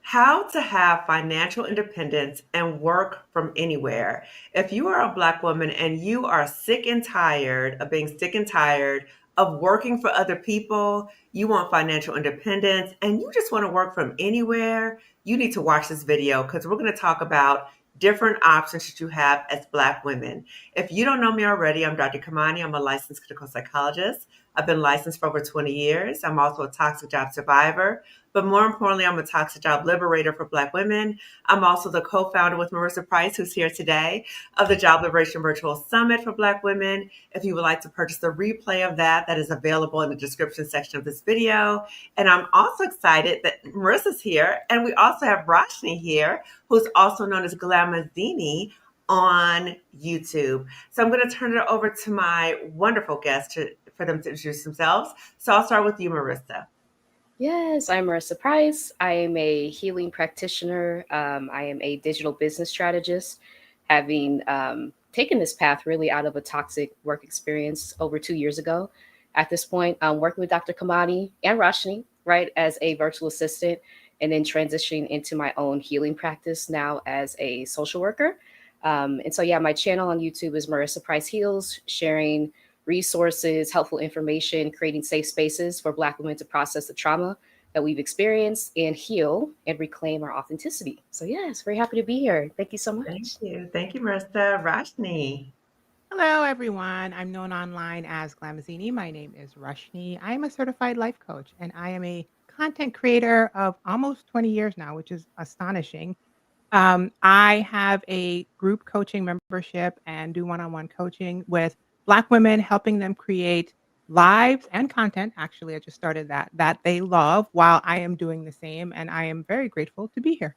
How to have financial independence and work from anywhere. If you are a Black woman and you are sick and tired of being sick and tired of working for other people, you want financial independence, and you just want to work from anywhere, you need to watch this video because we're going to talk about different options that you have as Black women. If you don't know me already, I'm Dr. Kamani. I'm a licensed clinical psychologist. I've been licensed for over 20 years. I'm also a toxic job survivor. But more importantly, I'm a toxic job liberator for Black women. I'm also the co-founder with Marissa Price, who's here today, of the Job Liberation Virtual Summit for Black women. If you would like to purchase the replay of that, that is available in the description section of this video. And I'm also excited that Marissa's here, and we also have Roshni here, who's also known as Glamazini on YouTube. So I'm going to turn it over to my wonderful guests for them to introduce themselves. So I'll start with you, Marissa. Yes, I'm Marissa Price. I am a healing practitioner. I am a digital business strategist, having taken this path really out of a toxic work experience over 2 years ago. At this point, I'm working with Dr. Kamani and Rashni, right, as a virtual assistant, and then transitioning into my own healing practice now as a social worker. Yeah, my channel on YouTube is Marissa Price Heals, sharing resources, helpful information, creating safe spaces for Black women to process the trauma that we've experienced and heal and reclaim our authenticity. So, yes, very happy to be here. Thank you so Thank much. you. Thank you, Marissa. Rashni. Hello, everyone. I'm known online as Glamazini. My name is Rushni. I am a certified life coach, and I am a content creator of almost 20 years now, which is astonishing. I have a group coaching membership and do one-on-one coaching with Black women, helping them create lives and content. Actually, I just started that they love while I am doing the same, and I am very grateful to be here.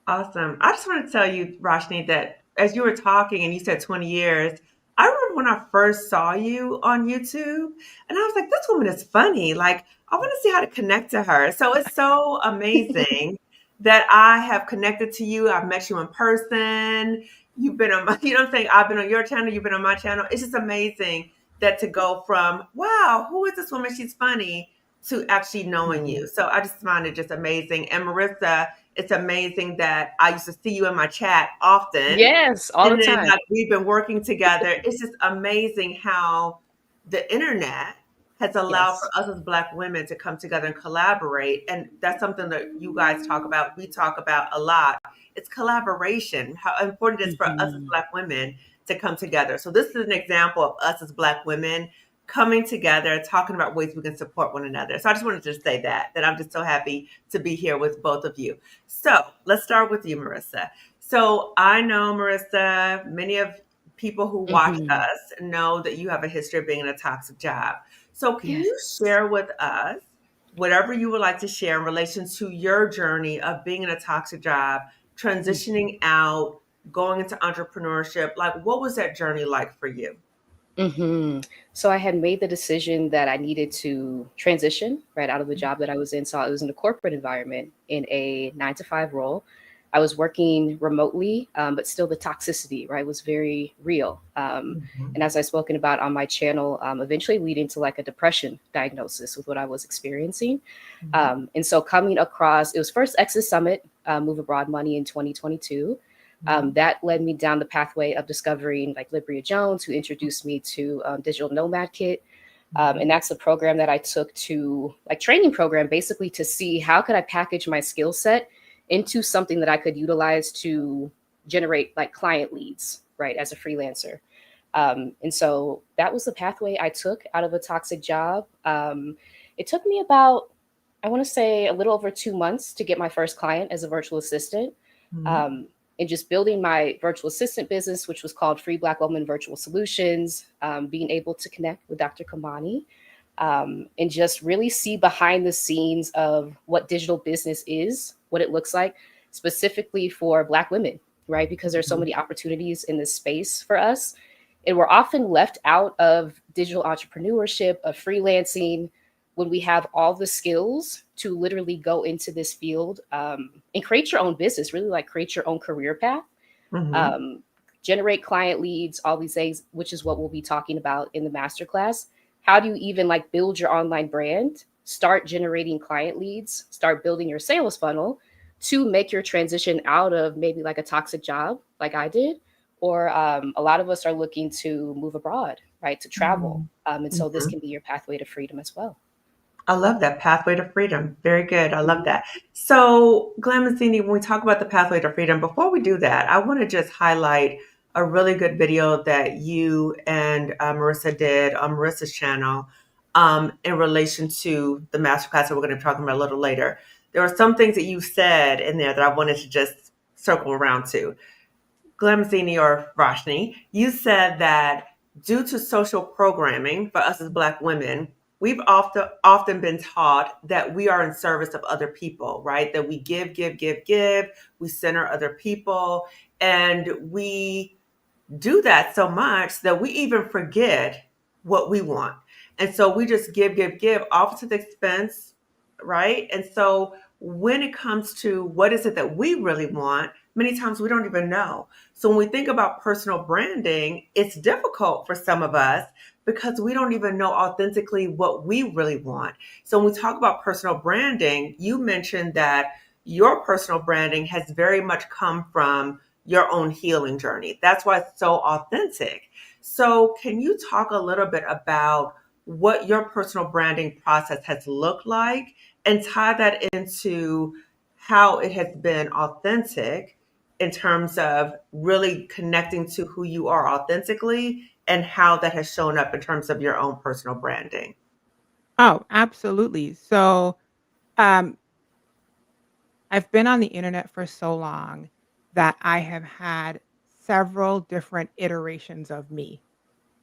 Awesome. I just want to tell you, Roshni, that as you were talking and you said 20 years, I remember when I first saw you on YouTube and I was like, this woman is funny. Like, I want to see how to connect to her. So it's so amazing that I have connected to you. I've met you in person. You've been on my, you know what I'm saying? I've been on your channel. You've been on my channel. It's just amazing that to go from, wow, who is this woman? She's funny to actually knowing Mhm. you. So I just find it just amazing. And Marissa, it's amazing that I used to see you in my chat often. Yes, all the And then time. like we've been working together. It's just amazing how the internet has allowed for Yes. us as Black women to come together and collaborate. And that's something that you guys talk about. We talk about a lot. It's collaboration, how important it is for us as Mhm. Black women to come together. So this is an example of us as Black women coming together, talking about ways we can support one another. So I just wanted to say that I'm just so happy to be here with both of you. So let's start with you, Marissa. So I know, Marissa, many of people who watch Hmm. us know that you have a history of being in a toxic job. So can you Yes. share with us whatever you would like to share in relation to your journey of being in a toxic job, transitioning out, going into entrepreneurship? Like, what was that journey like for you? Hmm. So I had made the decision that I needed to transition right out of the job that I was in. So I was in a corporate environment in a 9 to 5 role. I was working remotely, but still the toxicity, right, was very real. And Mhm. as I've spoken about on my channel, eventually leading to like a depression diagnosis with what I was experiencing. Mhm. And so coming across, it was first Exit Summit, Move Abroad Money in 2022. Mhm. That led me down the pathway of discovering like Libria Jones, who introduced me to Digital Nomad Kit. Mhm. And that's the program that I took to like training program, basically to see how could I package my skill set into something that I could utilize to generate like client leads, right, as a freelancer. And so that was the pathway I took out of a toxic job. It took me about, I want to say, a little over 2 months to get my first client as a virtual assistant. Mhm. Um, and just building my virtual assistant business, which was called Free Black Woman Virtual Solutions, being able to connect with Dr. Kamani, and just really see behind the scenes of what digital business is, what it looks like, specifically for Black women, right? Because there's so Mhm. many opportunities in this space for us. And we're often left out of digital entrepreneurship, of freelancing, when we have all the skills to literally go into this field and create your own business, really like create your own career path, Mhm. um, generate client leads, all these things, which is what we'll be talking about in the masterclass. How do you even like build your online brand, start generating client leads, start building your sales funnel to make your transition out of maybe like a toxic job, like I did. Or a lot of us are looking to move abroad, right, to travel. Mm. And so this Mhm. can be your pathway to freedom as well. I love that pathway to freedom. Very good. I love Mhm. that. So, Glamazini, when we talk about the pathway to freedom, before we do that, I want to just highlight a really good video that you and Marissa did on Marissa's channel in relation to the masterclass that we're going to be talking about a little later. There are some things that you said in there that I wanted to just circle around to. Glamzini or Roshni, you said that due to social programming for us as Black women, we've often been taught that we are in service of other people, right? That we give, give, give, give. We center other people, and we do that so much that we even forget what we want. And so we just give, give, give, off to the expense, right? And so when it comes to what is it that we really want, many times we don't even know. So when we think about personal branding, it's difficult for some of us because we don't even know authentically what we really want. So when we talk about personal branding, you mentioned that your personal branding has very much come from your own healing journey. That's why it's so authentic. So, can you talk a little bit about what your personal branding process has looked like and tie that into how it has been authentic in terms of really connecting to who you are authentically and how that has shown up in terms of your own personal branding? Oh, absolutely. So, um, I've been on the internet for so long that I have had several different iterations of me.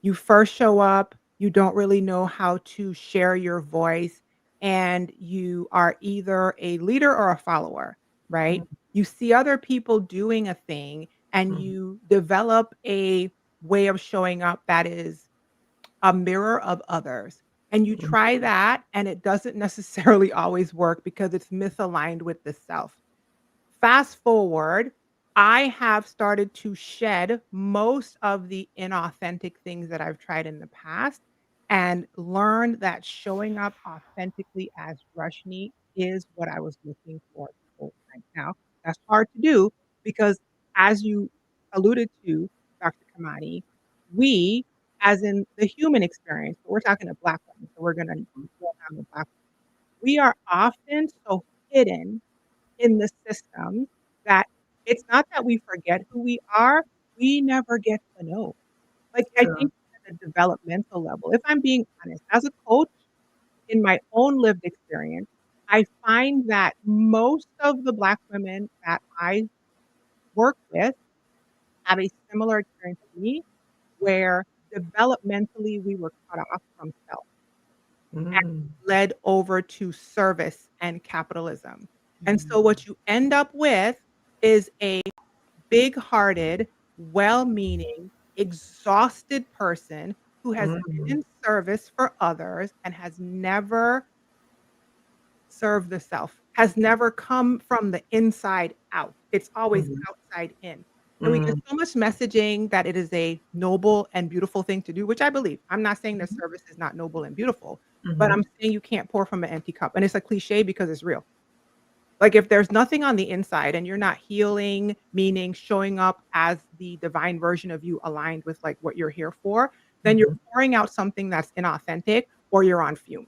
You first show up, you don't really know how to share your voice, and you are either a leader or a follower, right? You see other people doing a thing and Mhm, you develop a way of showing up that is a mirror of others. And you mhm, try that, and it doesn't necessarily always work because it's misaligned with the self. Fast forward, I have started to shed most of the inauthentic things that I've tried in the past and learned that showing up authentically as Rushni is what I was looking for the whole time. Now, that's hard to do because as you alluded to, Dr. Kamani, we, as in the human experience, we're talking to Black women, so we're gonna drill down the Black. We are often so hidden in the system that it's not that we forget who we are, we never get to know. Like, I true. think at a developmental level, if I'm being honest, as a coach in my own lived experience, I find that most of the Black women that I work with have a similar experience to me, where developmentally we were cut off from self and Mm, led over to service and capitalism. And so mm, what you end up with is a big-hearted, well-meaning, exhausted person who has been mm, in service for others and has never served the self, has never come from the inside out. It's always mhm, outside in. And we get mm, so much messaging that it is a noble and beautiful thing to do, which I believe. I'm not saying that mhm, service is not noble and beautiful, but I'm mhm, saying you can't pour from an empty cup. And it's a cliche because it's real. Like, if there's nothing on the inside and you're not healing, meaning showing up as the divine version of you aligned with, like, what you're here for, then you're mhm, pouring out something that's inauthentic or you're on fumes.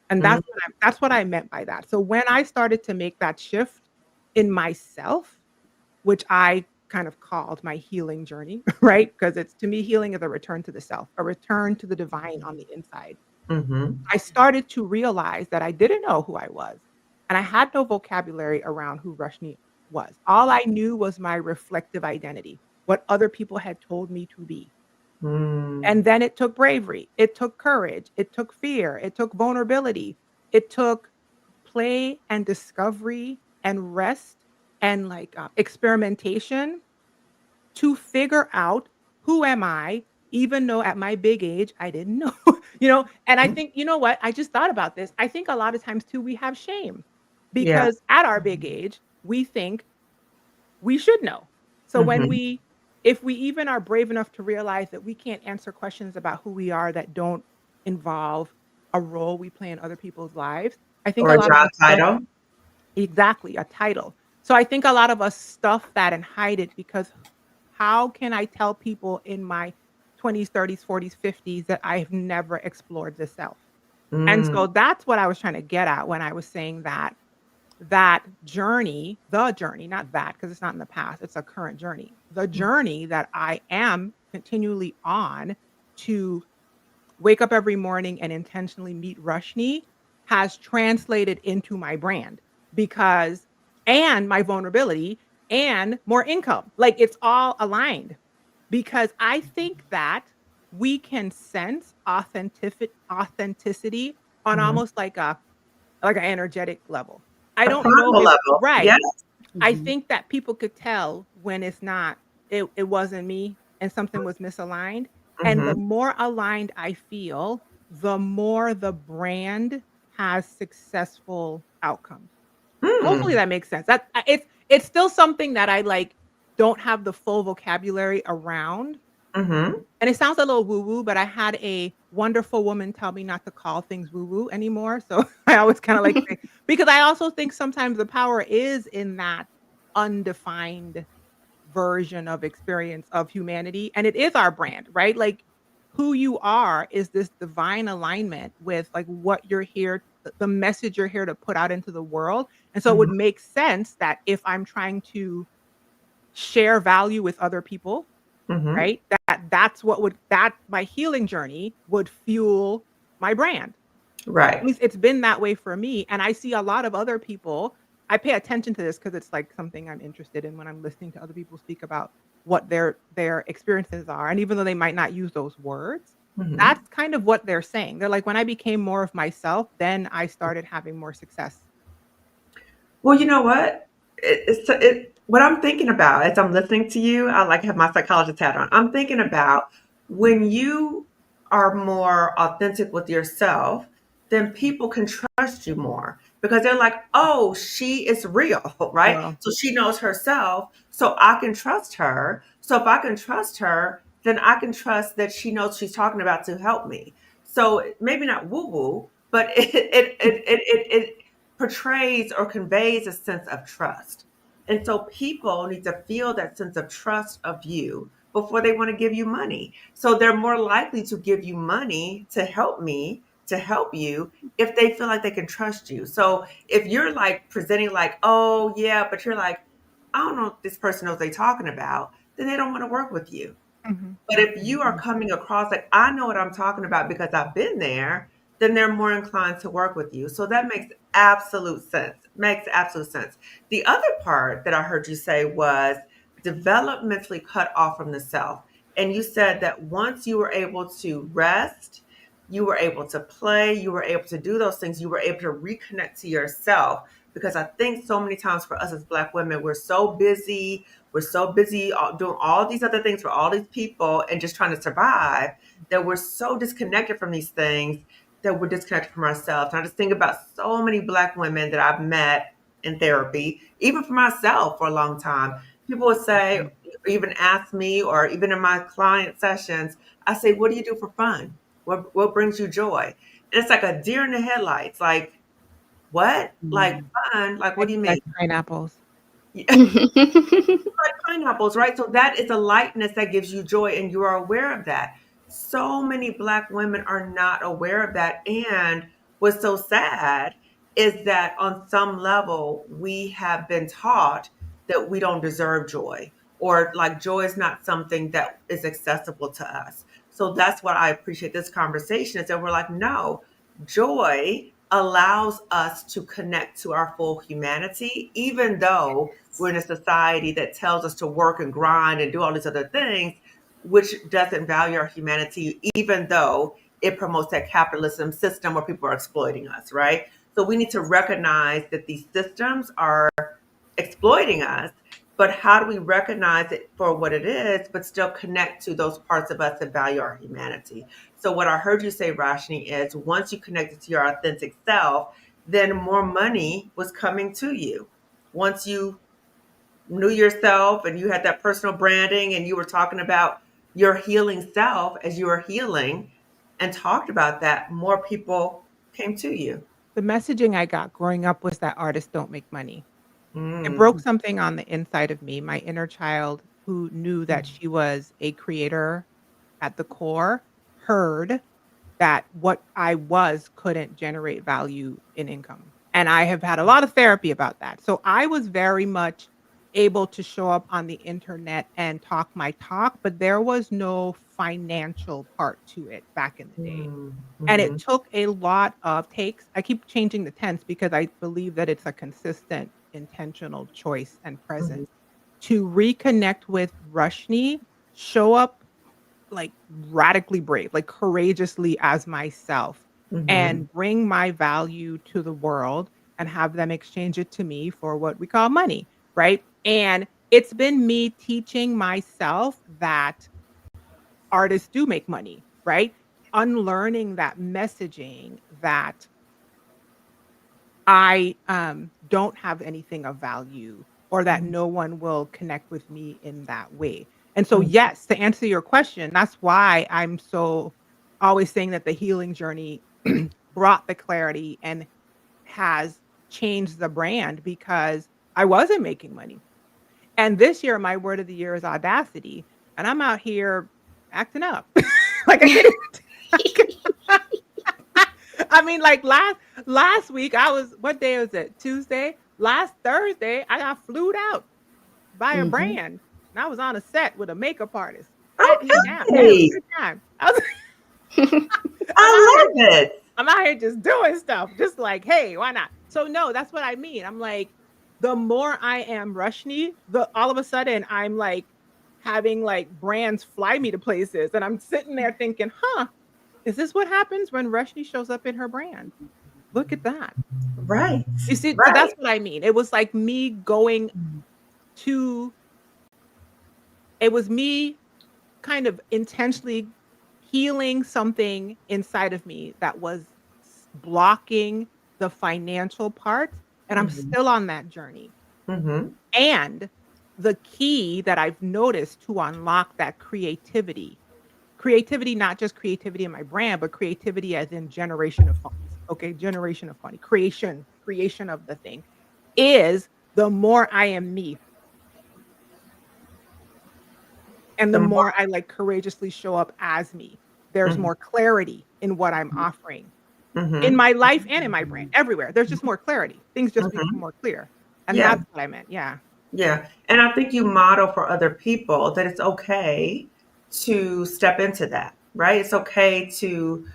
And mm, that's what I meant by that. So when I started to make that shift in myself, which I kind of called my healing journey, right? Because it's to me, healing is a return to the self, a return to the divine on the inside. mhm, I started to realize that I didn't know who I was, and I had no vocabulary around who Rushni was. All I knew was my reflective identity, what other people had told me to be. mm, And then it took bravery, it took courage, it took fear, it took vulnerability, it took play and discovery and rest and, like, experimentation to figure out who am I, even though at my big age, I didn't know, and I mm, think, you know what? I just thought about this. I think a lot of times too, we have shame yeah. because at our big age, we think we should know. So Mhm, if we even are brave enough to realize that we can't answer questions about who we are that don't involve a role we play in other people's lives, I think or a a lot of job us don't. title. Exactly, a title. So I think a lot of us stuff that and hide it because how can I tell people in my 20s, 30s, 40s, 50s that I've never explored this self? And Mm, so that's what I was trying to get at when I was saying that that journey, the journey, not that because it's not in the past, it's a current journey. The journey that I am continually on to wake up every morning and intentionally meet Rushni has translated into my brand because and my vulnerability and more income. Like it's all aligned because I think that we can sense authenticity on mhm. almost like an energetic level. I A don't know primal if level. right. Yes. I Mhm. think that people could tell when it's not it wasn't me and something was misaligned, and the Mhm. more aligned I feel, the more the brand has successful outcomes. Hopefully Mm. that makes sense. That it's still something that I, like, don't have the full vocabulary around, Mhm. and it sounds a little woo-woo, but I had a wonderful woman tell me not to call things woo-woo anymore, so I always kinda like say because I also think sometimes the power is in that undefined version of experience of humanity, and it is our brand, right? Like, who you are is this divine alignment with, like, what you're here the message you're here to put out into the world, and so it Mhm. would make sense that if I'm trying to share value with other people, Mhm. right? That's what would that my healing journey would fuel my brand. At Right. least it's been that way for me, and I see a lot of other people I pay attention to this because it's, like, something I'm interested in when I'm listening to other people speak about what their experiences are, and even though they might not use those words, Mhm. that's kind of what they're saying. They're like, "When I became more of myself, then I started having more success." Well, you know what? What I'm thinking about as I'm listening to you, I like have my psychologist hat on. I'm thinking about when you are more authentic with yourself, then people can trust you more because they're like, oh, she is real, right? Well, So she knows herself, so I can trust her. So if I can trust her, then I can trust that she knows she's talking about to help me. So maybe not woo woo, but it portrays or conveys a sense of trust. And so people need to feel that sense of trust of you before they want to give you money. So they're more likely to give you money to help me, to help you, if they feel like they can trust you. So if you're like presenting like, oh yeah, but you're like, I don't know if this person knows what they're talking about, then they don't want to work with you. mhm, But if you are coming across like, I know what I'm talking about because I've been there, then they're more inclined to work with you. So that makes absolute sense. Makes absolute sense. The other part that I heard you say was developmentally cut off from the self. And you said that once you were able to rest, you were able to play, you were able to do those things, you were able to reconnect to yourself. Because I think so many times for us as Black women, we're so busy doing all these other things for all these people and just trying to survive that we're so disconnected from these things that we're disconnected from ourselves. And I just think about so many Black women that I've met in therapy, even for myself for a long time. People would say, mhm. even ask me, or even in my client sessions, I say, what do you do for fun? What brings you joy? And it's like a deer in the headlights. Like, what? Like Mm. fun? Like, I what do you mean? collect pineapples. Like pineapples, right? So that is a lightness that gives you joy, and you are aware of that. So many Black women are not aware of that. And what's so sad is that on some level, we have been taught that we don't deserve joy, or like joy is not something that is accessible to us. So that's what I appreciate this conversation is that we're like, no, joy allows us to connect to our full humanity, even though we're in a society that tells us to work and grind and do all these other things, which doesn't value our humanity, even though it promotes that capitalism system where people are exploiting us, right? So we need to recognize that these systems are exploiting us, but how do we recognize it for what it is, but still connect to those parts of us that value our humanity? So what I heard you say, Rashni, is once you connected to your authentic self, then more money was coming to you. Once you knew yourself and you had that personal branding and you were talking about your healing self as you were healing and talked about that, more people came to you. The messaging I got growing up was that artists don't make money. It broke Mm, something on the inside of me. My inner child who knew that mm, she was a creator at the core heard that what I was couldn't generate value in income. And I have had a lot of therapy about that. So I was very much able to show up on the internet and talk my talk, but there was no financial part to it back in the day. mm, And it mhm, took a lot of takes. I keep changing the tense because I believe that it's a consistent, intentional choice and mhm, presence to reconnect with Rushni, show up like radically brave, like courageously as myself, mhm, and bring my value to the world and have them exchange it to me for what we call money, right? And it's been me teaching myself that artists do make money, right? Unlearning that messaging that I don't have anything of value or that mhm, no one will connect with me in that way. And so, mhm, yes, to answer your question, that's why I'm so always saying that the healing journey brought the clarity and has changed the brand because I wasn't making money. And this year, my word of the year is audacity. And I'm out here acting up. Like I can't even I mean, like last week, I was what day was it? Tuesday? Last Thursday, I got flued out by a mhm. brand, and I was on a set with a makeup artist, patting him down. Yeah, it was a Okay, good time. I was I'm out here I love it. I'm out here just doing stuff, just like, "Hey, why not?" So, no, that's what I mean. I'm like, the more I am Rushni, the all of a sudden, I'm, like, having, like, brands fly me to places, and I'm sitting there thinking, "Huh, is this what happens when Rushni shows up in her brand? Look at that." Right, You see, so that's right. what I mean. It was like me going to it was me kind of intentionally healing something inside of me that was blocking the financial part, and I'm Mhm, still on that journey. mhm, And the key that I've noticed to unlock that creativity, not just creativity in my brand, but creativity as in generation of funds. Okay, generation of money, creation of the thing is the more I am me and the the more more I like courageously show up as me. There's mhm, more clarity in what I'm offering in mhm, my life and in my brand, everywhere. There's just more clarity. Things just become mhm. more clear. And Yeah, that's what I meant. Yeah. yeah, and I think you model for other people that it's okay to step into that, right? It's okay to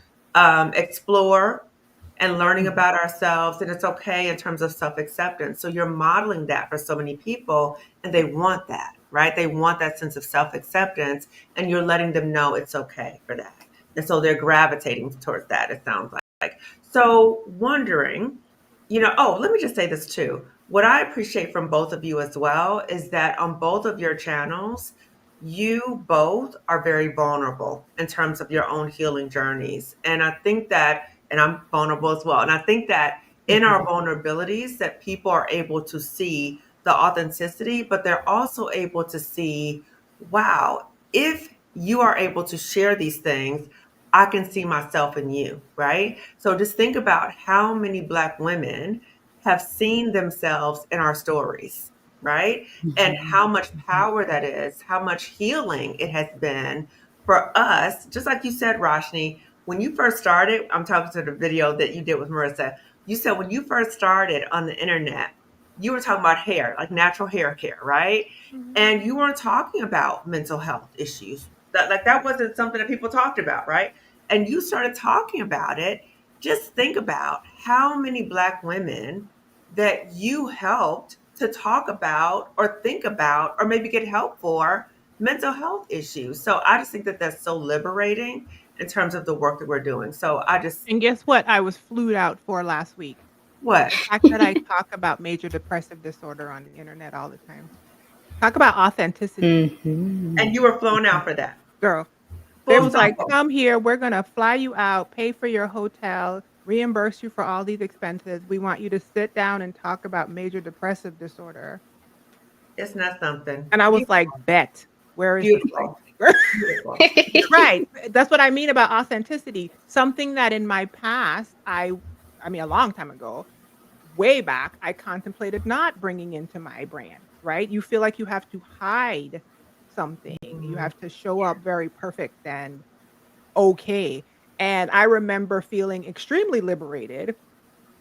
explore and learning Mhm. about ourselves, and it's okay in terms of self-acceptance. So you're modeling that for so many people, and they want that, right? They want that sense of self-acceptance, and you're letting them know it's okay for that. And so they're gravitating towards that, it sounds like. So wondering, oh, let me just say this too. What I appreciate from both of you as well is that on both of your channels, you both are very vulnerable in terms of your own healing journeys. And I think that, and I'm vulnerable as well. And I think that in our Mhm. vulnerabilities that people are able to see the authenticity, but they're also able to see, wow, if you are able to share these things, I can see myself in you, right? So just think about how many Black women have seen themselves in our stories, right? And Mhm. how much power that is, how much healing it has been for us. Just like you said, Roshni, when you first started, I'm talking to the video that you did with Marissa. You said when you first started on the internet, you were talking about hair, like natural hair care, right? Mhm. And you weren't talking about mental health issues. That wasn't something that people talked about, right? And you started talking about it. Just think about how many Black women that you helped to talk about or think about or maybe get help for mental health issues. So I just think that that's so liberating in terms of the work that we're doing. So I just, And guess what? I was flued out for last week. what? The fact that I talk about major depressive disorder on the internet all the time. Talk about authenticity, Mhm. And you were flown out for that. girl. They Full was like, circle. "Come here, we're gonna fly you out, pay for your hotel, reimburse you for all these expenses. We want you to sit down and talk about major depressive disorder." It's not something. And I was like, Beautiful. "Bet. Where is the flight?" Beautiful. Beautiful. Beautiful. Right. That's what I mean about authenticity. Something that in my past, I mean, a long time ago, way back, I contemplated not bringing into my brand, right? You feel like you have to hide something. You Mhm. have to show up very perfect and okay. And I remember feeling extremely liberated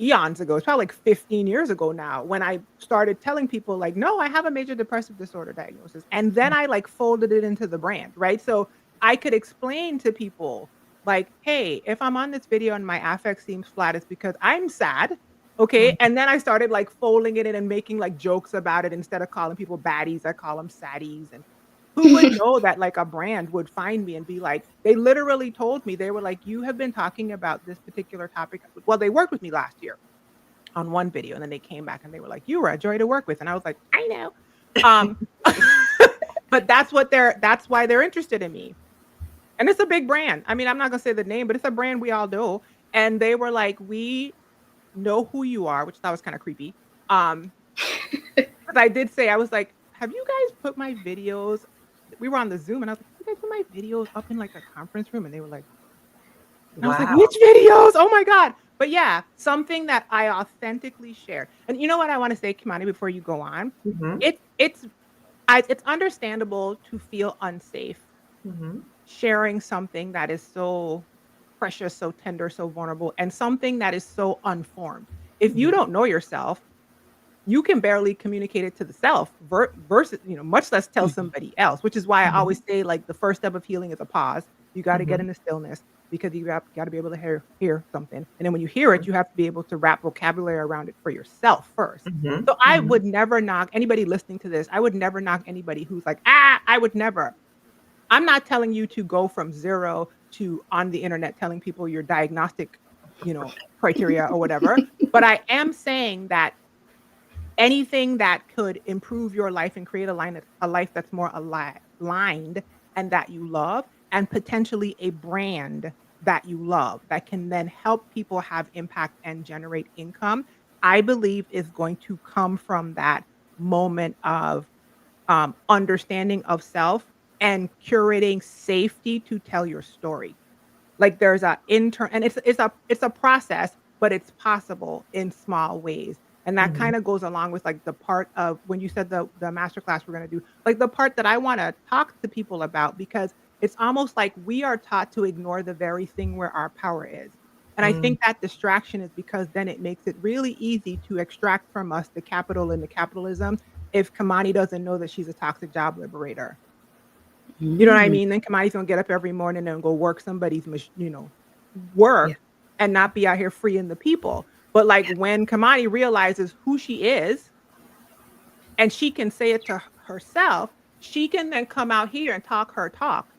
eons ago. It's probably like 15 years ago now when I started telling people like, "No, I have a major depressive disorder diagnosis." And then I like folded it into the brand, right? So I could explain to people like, "Hey, if I'm on this video and my affect seems flat, it's because I'm sad." Okay? Mhm. And then I started like folding it in and making like jokes about it instead of calling people baddies, I call them saddies. And who would know that like a brand would find me and be like, they literally told me, they were like, "You have been talking about this particular topic." Well, they worked with me last year on one video, and then they came back and they were like, "You were a joy to work with." And I was like, "I know." Um, but that's why they're interested in me. And it's a big brand. I mean, I'm not gonna say the name, but it's a brand we all know. And they were like, "We know who you are," which I thought was kind of creepy. Um, 'Cause I did say, I was like, "Have you guys put my videos?" We were on the Zoom and I was like, "Have you guys put my videos up in like a conference room?" And they were like, and I was like, Wow. "Which videos? Oh my god." But yeah, something that I authentically shared. And you know what I wanna say, Kimani, before you go on? Mhm. It's it's understandable to feel unsafe Mhm. sharing something that is so precious, so tender, so vulnerable, and something that is so unformed. If you Mhm. don't know yourself, you can barely communicate it to the self versus, much less tell Mhm. somebody else, which is why I Mhm. always say like the first step of healing is a pause. You got to get Mhm. into stillness because you got to be able to hear something. And then when you hear it, you have to be able to wrap vocabulary around it for yourself first. Mhm. So I Mhm. would never knock anybody listening to this. I would never knock anybody who's like, I would never. I'm not telling you to go from 0 to on the internet telling people your diagnostic, criteria or whatever, but I am saying that anything that could improve your life and create a life that's more aligned and that you love, and potentially a brand that you love that can then help people have impact and generate income, I believe is going to come from that moment of understanding of self and curating safety to tell your story. Like there's a intern and it's a process, but it's possible in small ways. And that Mhm. kinda goes along with like the part of when you said the masterclass we're gonna do, like the part that I wanna talk to people about because it's almost like we are taught to ignore the very thing where our power is. And I Mm. think that distraction is because then it makes it really easy to extract from us the capital and the capitalism if Kamani doesn't know that she's a toxic job liberator. You know what I Mm, mean? Then Kamani's gonna get up every morning and go work somebody's yeah. work and not be out here freeing the people. But, like, when Kamani realizes who she is and she can say it to herself, she can then come out here and talk her talk.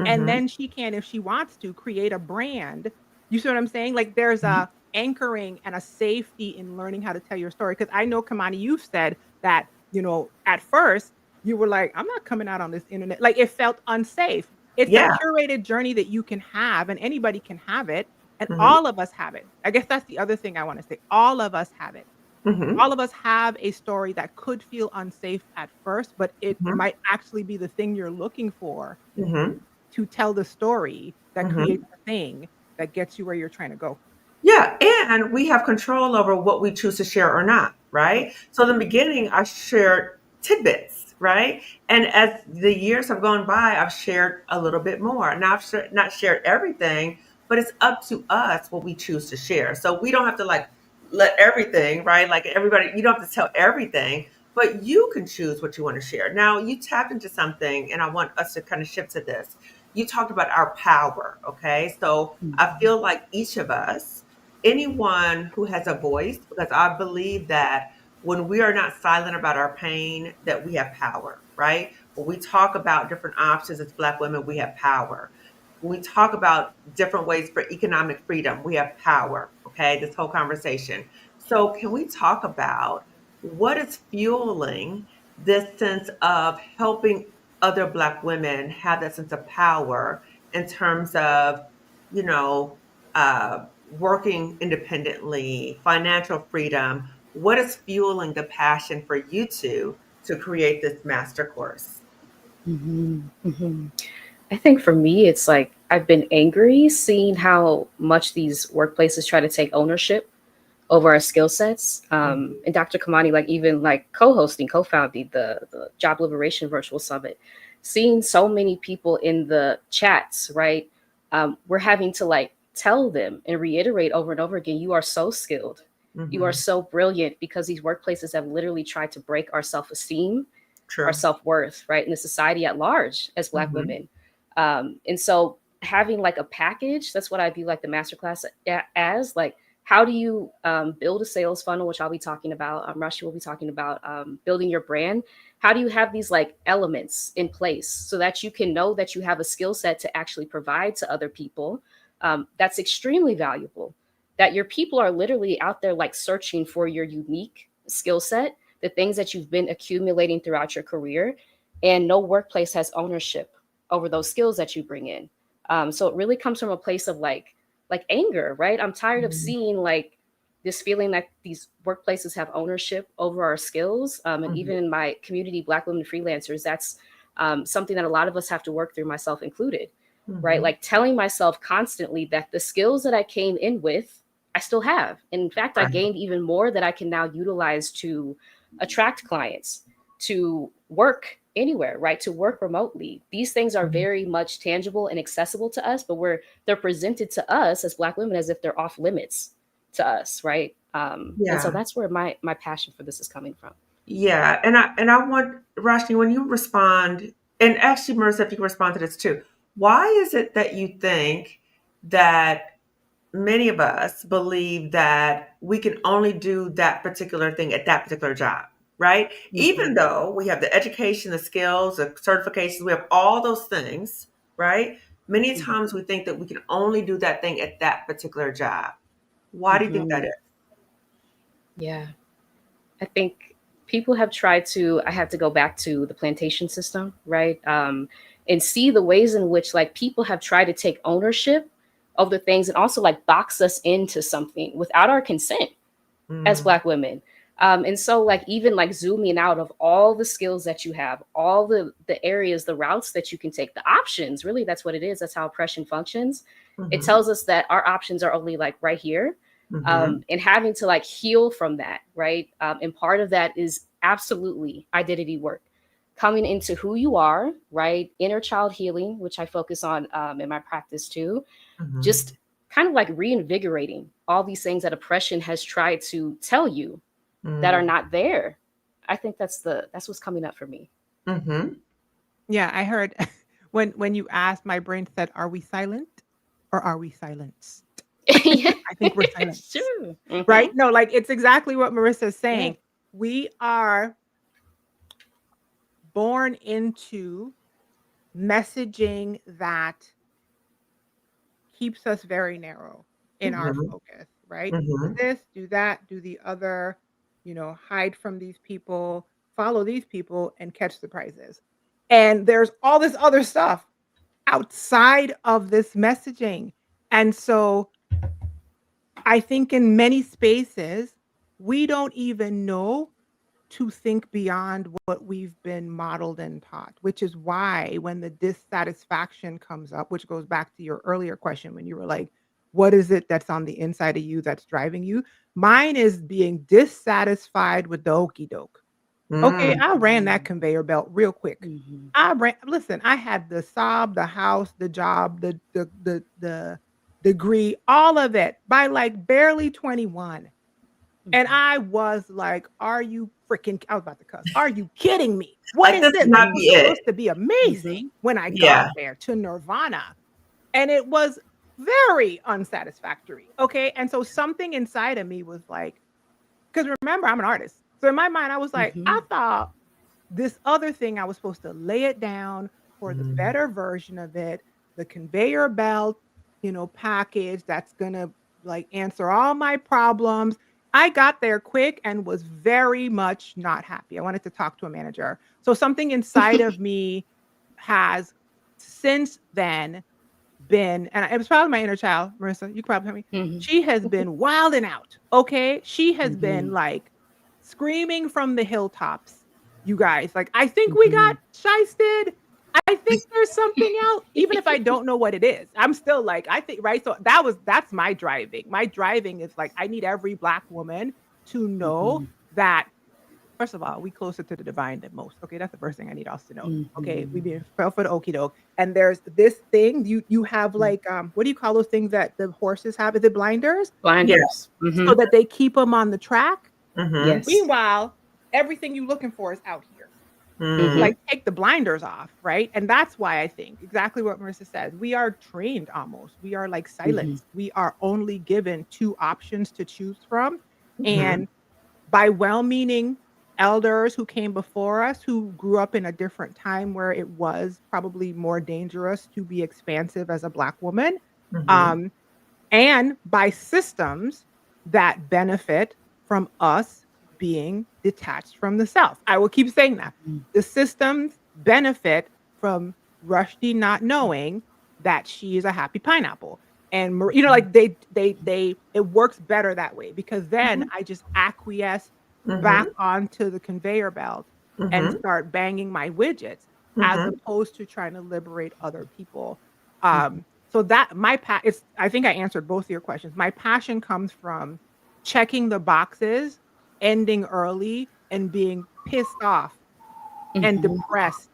And Mhm. then she can, if she wants to, create a brand. You see what I'm saying? Like, there's Mhm. a anchoring and a safety in learning how to tell your story. Because I know, Kamani, you've said that, at first, you were like, "I'm not coming out on this internet." Like, it felt unsafe. It's a Yeah. curated journey that you can have, and anybody can have it, and Mhm. all of us have it. I guess that's the other thing I wanna say. All of us have it. Mhm. All of us have a story that could feel unsafe at first, but it Mhm. might actually be the thing you're looking for Mhm. to tell the story that creates Mhm. the thing that gets you where you're trying to go. Yeah, and we have control over what we choose to share or not, right? Correct. So in the beginning, I shared tidbits, right? And as the years have gone by, I've shared a little bit more. Now not shared everything, but it's up to us what we choose to share. So we don't have to like let everything, right? Like everybody, you don't have to tell everything, but you can choose what you want to share. Now you tapped into something, and I want us to kind of shift to this. You talked about our power, okay? So I Mhm. feel like each of us, anyone who has a voice, because I believe that when we are not silent about our pain, that we have power, right? When we talk about different options as Black women, we have power. When we talk about different ways for economic freedom, we have power, okay? This whole conversation. So can we talk about what is fueling this sense of helping other Black women have that sense of power in terms of, you know, working independently, financial freedom? What is fueling the passion for you two to create this master course? Mhm. Mhm. I think for me, it's like I've been angry seeing how much these workplaces try to take ownership over our skill sets. Mhm. And Dr. Kamani, like even like co-hosting, co-founding the Job Liberation Virtual Summit, seeing so many people in the chats, right? We're having to like tell them and reiterate over and over again, you are so skilled. You are Mhm. so brilliant, because these workplaces have literally tried to break our self-esteem, our True. self-worth, right, in the society at large as Black Mhm. women. And so having like a package, that's what I view like the masterclass as. Like, how do you build a sales funnel, which I'll be talking about. Rashi will be talking about building your brand. How do you have these like elements in place so that you can know that you have a skill set to actually provide to other people, that's extremely valuable, that your people are literally out there like searching for your unique skill set, the things that you've been accumulating throughout your career, and no workplace has ownership over those skills that you bring in. So it really comes from a place of like anger, right? I'm tired of Mhm. seeing like this feeling that these workplaces have ownership over our skills. And Mhm. even in my community, Black women freelancers, that's something that a lot of us have to work through, myself included, right? Mhm. Like telling myself constantly that the skills that I came in with, I still have. And in fact, I Right. gained even more that I can now utilize to attract clients, to work anywhere, right? To work remotely. These things are Mhm. very much tangible and accessible to us, but they're presented to us as Black women as if they're off limits to us, right? And so Yeah. that's where my passion for this is coming from. Yeah. And I want Rashni, when you respond, and actually Marissa, if you can respond to this too, why is it that you think that many of us believe that we can only do that particular thing at that particular job, right? Even Mhm. though we have the education, the skills, the certifications, we have all those things, right? Many times we think that we can only do that thing at that particular job. Why do you think that Mhm. is? Yeah, I think people have tried to. I have to go back to the plantation system, right? And see the ways in which like people have tried to take ownership of the things and also like box us into something without our consent as Mm, Black women. And so like even like zooming out of all the skills that you have, all the areas, the routes that you can take, the options, really that's what it is. That's how oppression functions. It mhm, tells us that our options are only like right here. mhm, And having to like heal from that, right? And part of that is absolutely identity work, coming into who you are, right? Inner child healing, which I focus on in my practice too, mhm, just kind of like reinvigorating all these things that oppression has tried to tell you that are mm, not there. I think that's what's coming up for me. mhm. Yeah, I heard when you asked, my brain said, "Are we silent or are we silenced?" Yeah, I think we're silenced, sure. right? No, like it's exactly what Marissa's Yeah. saying. We are born into messaging that keeps us very narrow in our Mhm, focus, right? Do mhm, this, do that, do the other, hide from these people, follow these people, and catch the prizes. And there's all this other stuff outside of this messaging. And so I think in many spaces, we don't even know to think beyond what we've been modeled and taught, which is why when the dissatisfaction comes up, which goes back to your earlier question when you were like, what is it that's on the inside of you that's driving you? Mine is being dissatisfied with the okey doke. Okay, mm, I ran that Mhm. conveyor belt real quick. Mhm. I had the sob, the house, the job, the degree, all of it by like barely 21. And Mhm. I was like, "Are you freaking" I was about to cuss. "Are you kidding me? What like is this this?" Like, cannot it be was it. supposed to be Mhm. amazing when I got Yeah. there to nirvana, and it was very unsatisfactory, okay? And so something inside of me was like, because remember, I'm an artist. So in my mind, I was like, I Mhm. thought this other thing, I was supposed to lay it down for the Mm, better version of it, the conveyor belt, package that's gonna like answer all my problems. I got there quick and was very much not happy. I wanted to talk to a manager. So something inside of me has since then been, and it was probably my inner child, Marissa, you can probably tell me. Mhm. She has been wilding out, okay? She has been, Mhm. like, screaming from the hilltops, you guys. Like, "I think we got Mhm. shysted. I think there's something else, even if I don't know what it is. I'm still like, I think, right? So that's my driving. My driving is like, I need every Black woman to know Mhm. that, first of all, we closer to the divine than most. Okay, that's the first thing I need us to know. Okay, we Mhm. being fell for the okey doke. And there's this thing you have Mm. like what do you call those things that the horses have? Is it blinders? Yeah. Blinders. So Mhm. that they keep them on the track. Mm-hmm. Yes. Meanwhile, everything you're looking for is out here. Mhm. Like, Mm. take the blinders off, right? And that's why I think exactly what Marissa said. We are trained almost. We are like Mhm. silenced. We are only given 2 options to choose from. Mm-hmm. And by well-meaning elders who came before us, who grew up in a different time where it was probably more dangerous to be expansive as a Black woman, Mm-hmm. um, and by systems that benefit from us being detached from the self. I will keep saying that. Mhm. The systems benefit from Rushdie not knowing that she is a happy pineapple. And like they it works better that way because then Mm-hmm. I just acquiesce back Mm-hmm. onto the conveyor belt and Mm-hmm. start banging my widgets as Mm-hmm. opposed to trying to liberate other people. Mm-hmm. So that my it's I think I answered both of your questions. My passion comes from checking the boxes, ending early, and being pissed off and Mhm. depressed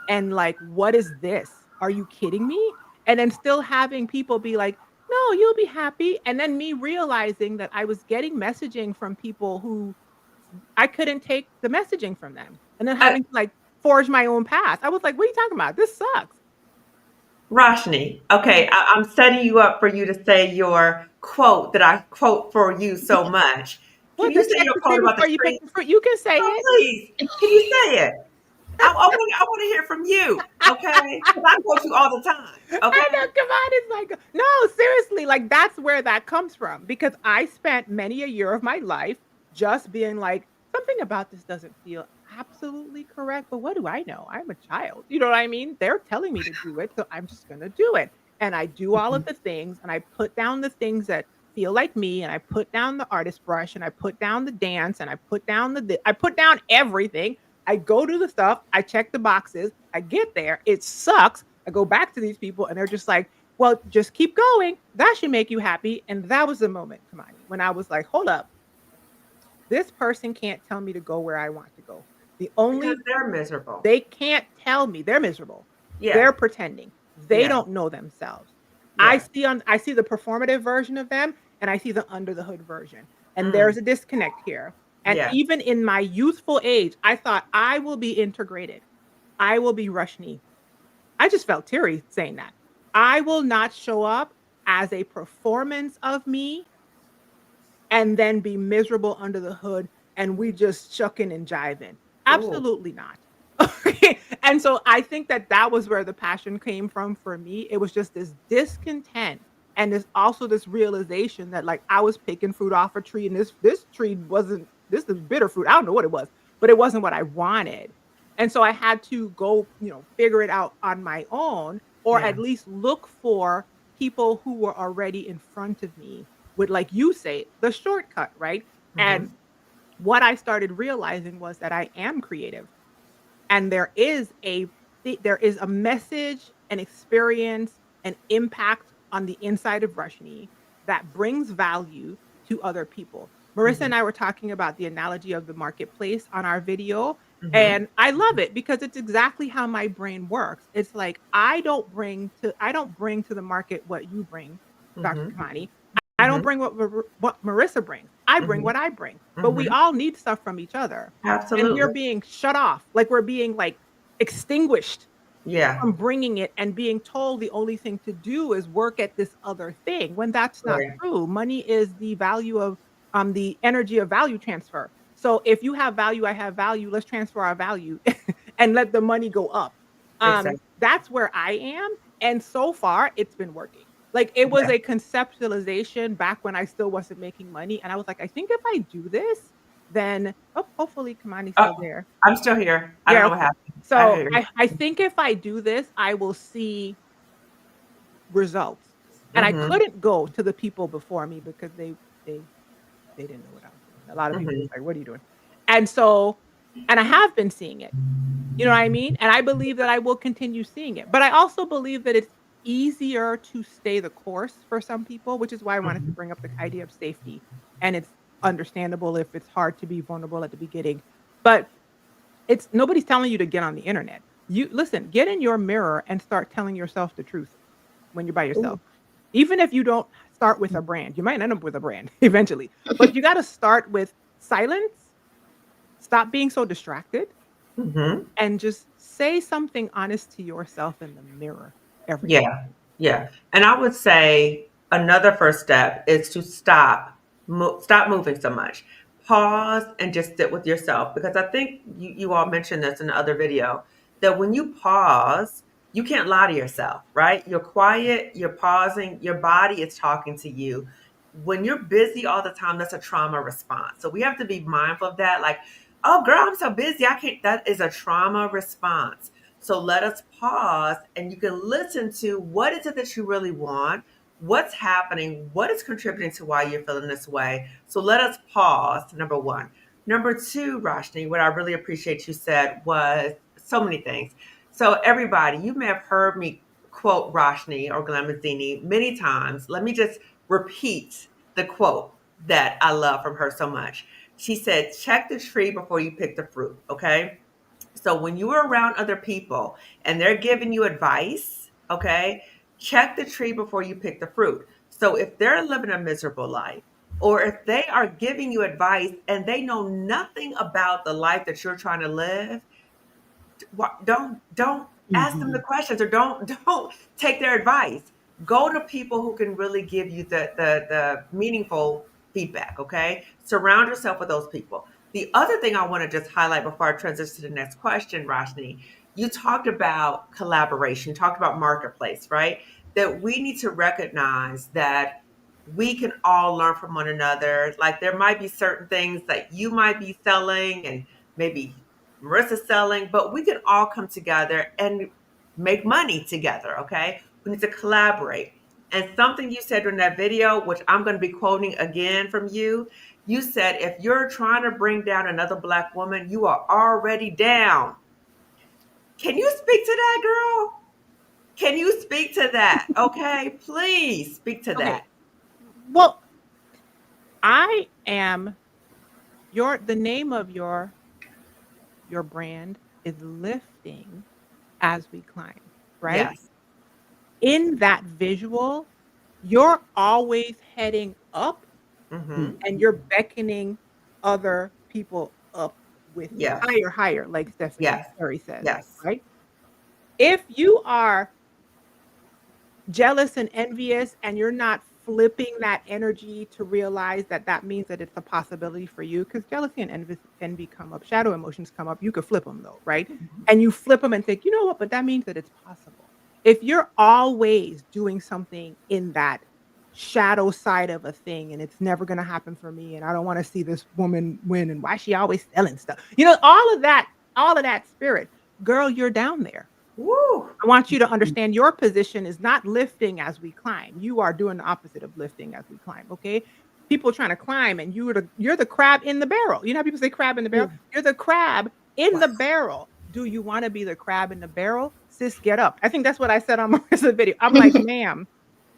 and like, "What is this? Are you kidding me?" And then still having people be like, "No, you'll be happy." And then me realizing that I was getting messaging from people who I couldn't take the messaging from them, and then Uh, having to, like, forge my own path. I was like, "What are you talking about? This sucks." Roshni, okay, I'm setting you up for you to say your quote that I quote for you so much. Can What you the say your sexy quote thing about the before you pick tree? the fruit? You can say Oh, it. please. Can you say it? I want to hear from you, okay? Because I quote you all the time, I okay? know, come on, it's like no, seriously, like, that's where that comes from, because I spent many a year of my life just being like, "Something about this doesn't feel absolutely correct, but what do I know? I'm a child." You know what I mean? They're telling me to do it, so I'm just gonna do it, and I do all of Mhm. the things, and I put down the things that feel like me, and I put down the artist brush, and I put down the dance, and I put down I put down everything. I go do the stuff, I check the boxes, I get there, it sucks, I go back to these people and they're just like, "Well, just keep going. That should make you happy." And that was the moment, Kamani, when I was like, "Hold up. This person can't tell me to go where I want to go. The Because only they're miserable. they can't tell me. They're miserable. Yeah, They're pretending. They yeah, don't know themselves. yeah. I see the performative version of them and I see the under the hood version. And Mm, there's a disconnect here. And yeah. even in my youthful age, I thought I will be integrated. I will be Rushni. I just felt teary saying that. I will not show up as a performance of me and then be miserable under the hood and we just shucking and jiving. Ooh. Absolutely not. Okay. And so I think that that was where the passion came from for me. It was just this discontent and this also this realization that like I was picking fruit off a tree and this tree wasn't this is bitter fruit. I don't know what it was, but it wasn't what I wanted. And so I had to go, figure it out on my own or Yeah. at least look for people who were already in front of me with, like you say, the shortcut, right? Mm-hmm. And what I started realizing was that I am creative and there is a message, an experience, an impact on the inside of Rushni that brings value to other people. Marissa Mm-hmm. and I were talking about the analogy of the marketplace on our video, Mm-hmm. and I love it because it's exactly how my brain works. It's like I don't bring to the market what you bring, Dr. Mm-hmm. Kamani. I don't Mm-hmm. bring what Marissa brings. I bring Mm-hmm. what I bring. But we Mm-hmm. all need stuff from each other. And we're Absolutely. being shut off, like we're being like extinguished Yeah. from bringing it and being told the only thing to do is work at this other thing when that's not Right. true. Money is the value of the energy of value transfer. So if you have value, I have value, let's transfer our value and let the money go up. Exactly. That's where I am. And so far it's been working. Like it was Yeah. a conceptualization back when I still wasn't making money. And I was like, I think if I do this, then hopefully Kamani's Oh, still there. I'm still here. I don't Yeah, know what okay. happened. I So hear you. I think if I do this, I will see results. And I Mm-hmm. couldn't go to the people before me because they they didn't know what I was doing. A lot of people was Mm-hmm. like, "What are you doing?" And so and I have been seeing it. You know what I mean? And I believe that I will continue seeing it. But I also believe that it's easier to stay the course for some people, which is why I wanted to Mhm. bring up the idea of safety. And it's understandable if it's hard to be vulnerable at the beginning. But it's nobody's telling you to get on the internet. You listen, get in your mirror and start telling yourself the truth when you're by Ooh. yourself. Even if you don't start with a brand, you might end up with a brand eventually. But you got to start with silence, stop being so distracted, Mhm. and just say something honest to yourself in the mirror every day. Yeah, yeah. And I would say another first step is to stop moving so much. Pause and just sit with yourself because I think you all mentioned this in the other video that when you pause, you can't lie to yourself, right? You're quiet, you're pausing, your body is talking to you. When you're busy all the time, that's a trauma response. So we have to be mindful of that. Like, oh, girl, I'm so busy. I can't. That is a trauma response. So let us pause and you can listen to what is it that you really want? What's happening? What is contributing to why you're feeling this way? So let us pause, number one. Number two, Roshni, what I really appreciate you said was so many things. So, everybody, you may have heard me quote Roshni or Glamazini many times. Let me just repeat the quote that I love from her so much. She said, check the tree before you pick the fruit, okay? So when you are around other people and they're giving you advice, okay, check the tree before you pick the fruit. So if they're living a miserable life, or if they are giving you advice and they know nothing about the life that you're trying to live, don't ask them the Mhm. questions or don't take their advice. Go to people who can really give you the meaningful feedback. Okay, surround yourself with those people. The other thing I want to just highlight before I transition to the next question, Roshni, you talked about collaboration, you talked about marketplace, right? That we need to recognize that we can all learn from one another. Like there might be certain things that you might be selling and maybe Marissa's selling, but we can all come together and make money together, okay? We need to collaborate. And something you said in that video, which I'm going to be quoting again from you, you said, if you're trying to bring down another Black woman, you are already down. Can you speak to that, girl? Can you speak to that? Okay, please speak to Okay. that. Well, I am the name of your brand is lifting as we climb, right? Yes. In that visual, you're always heading up Mm-hmm. and you're beckoning other people up with you. Yes. Higher, higher, like Stephanie Yes. Curry says, Yes. right? If you are jealous and envious and you're not flipping that energy to realize that that means that it's a possibility for you because jealousy and envy come up, shadow emotions come up, you could flip them though, right? And you flip them and think, you know what, but that means that it's possible. If you're always doing something in that shadow side of a thing and it's never going to happen for me and I don't want to see this woman win and why she always selling stuff, all of that spirit, girl, you're down there. Woo. I want you to understand your position is not lifting as we climb. You are doing the opposite of lifting as we climb, okay? People trying to climb and you're the crab in the barrel. You know how people say crab in the barrel? Mm. You're the crab in the Yes. barrel. Do you want to be the crab in the barrel? Sis, get up. I think that's what I said on Marissa's video. I'm like, ma'am,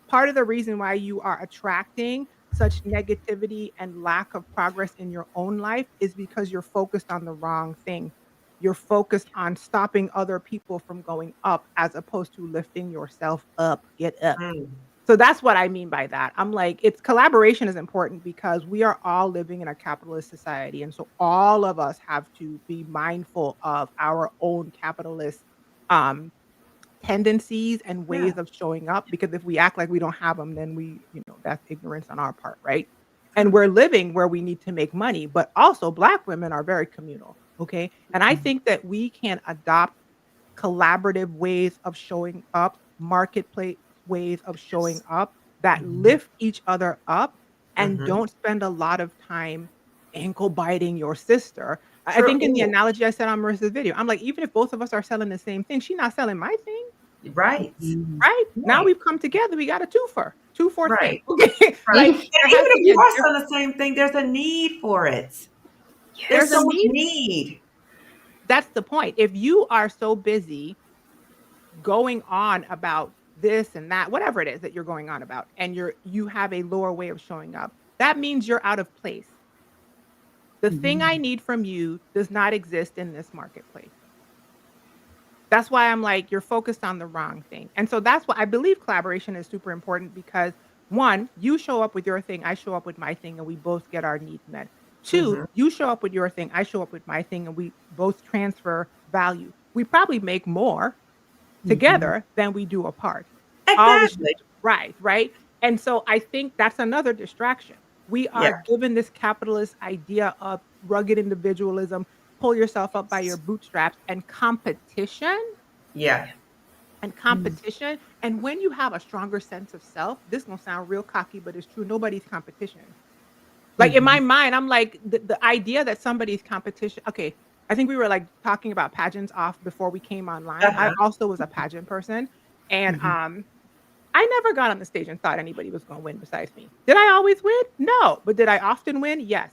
part of the reason why you are attracting such negativity and lack of progress in your own life is because you're focused on the wrong thing. You're focused on stopping other people from going up as opposed to lifting yourself up. Get up. Mm. So that's what I mean by that. I'm like, it's collaboration is important because we are all living in a capitalist society. And so all of us have to be mindful of our own capitalist um, tendencies and Yeah. ways of showing up because if we act like we don't have them, then that's ignorance on our part, right? And we're living where we need to make money, but also Black women are very communal, okay? And I think that we can adopt collaborative ways of showing up, marketplace ways of showing Yes. up that Mhm. lift each other up and Mhm. don't spend a lot of time ankle biting your sister. I True. think in the Ooh, analogy I said on Marissa's video, I'm like, even if both of us are selling the same thing, she's not selling my thing. right. Right? Now Right. we've come together, we got a twofer, 2 for thing, Right. okay? Right. Like, And there even has to if be you a are difference. selling the same thing, there's a need for it. There's There's a so Yes. much need need. that's the point. If you are so busy going on about this and that, whatever it is that you're going on about, and you have a lower way of showing up, that means you're out of place. The thing I Mhm. need from you does not exist in this marketplace. That's why I'm like, you're focused on the wrong thing. And so that's why I believe collaboration is super important because one, you show up with your thing, I show up with my thing, and we both get our needs met. Two, Mhm. you show up with your thing, I show up with my thing, and we both transfer value. We probably make more Mhm. together than we do apart. All the shit Exactly. right, right? And so I think that's another distraction. We Yeah. are given this capitalist idea of rugged individualism, pull yourself up by your bootstraps Yeah. and Mhm. competition. And when you have a stronger sense of self, this gonna sound real cocky, but it's true. Nobody's competition. Like in my Mhm. mind, I'm like the idea that somebody's competition. Okay, I think we were like talking about pageants off before we came online. I Uh-huh. also was a pageant person, and Mhm. I never got on the stage and thought anybody was going to win besides me. Did I always win? No, but did I often win? Yes,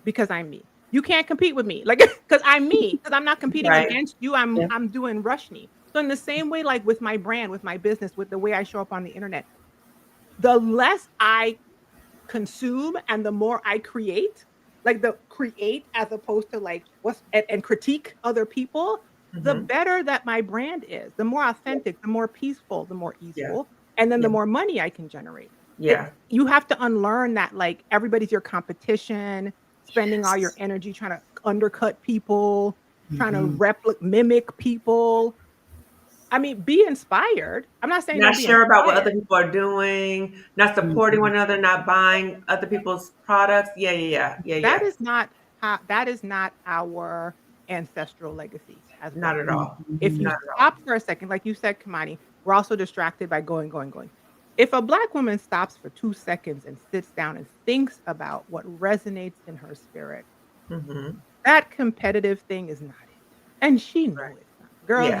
because I'm me. You can't compete with me, like because I'm me. Because I'm not competing Right. against you. Yeah. I'm doing Rushni. So in the same way, like with my brand, with my business, with the way I show up on the internet, the less I consume and the more I create, like the create as opposed to like what's and critique other people, the Mhm. better that my brand is, the more Yeah. authentic, the more peaceful, the more Yeah. easeful, and then Yeah. the more money I can generate. It Yeah. you have to unlearn that like everybody's your competition, spending all your Yes. energy trying to undercut people, trying to Mhm. mimic people. I mean, be inspired. I'm not saying Not don't be sure about what other inspired. people are doing, not supporting Mhm. one another, not buying other people's products. Yeah, yeah, yeah. Yeah, That yeah. is not how that is not our ancestral legacy as Not Black at women. all. If you Mhm. Not at all. stop for a second, like you said, Kamani, we're also distracted by going, going, going. If a Black woman stops for 2 seconds and sits down and thinks about what resonates in her spirit, Mhm. that competitive thing is not it. And she Right. know it's not. Girl, Yeah.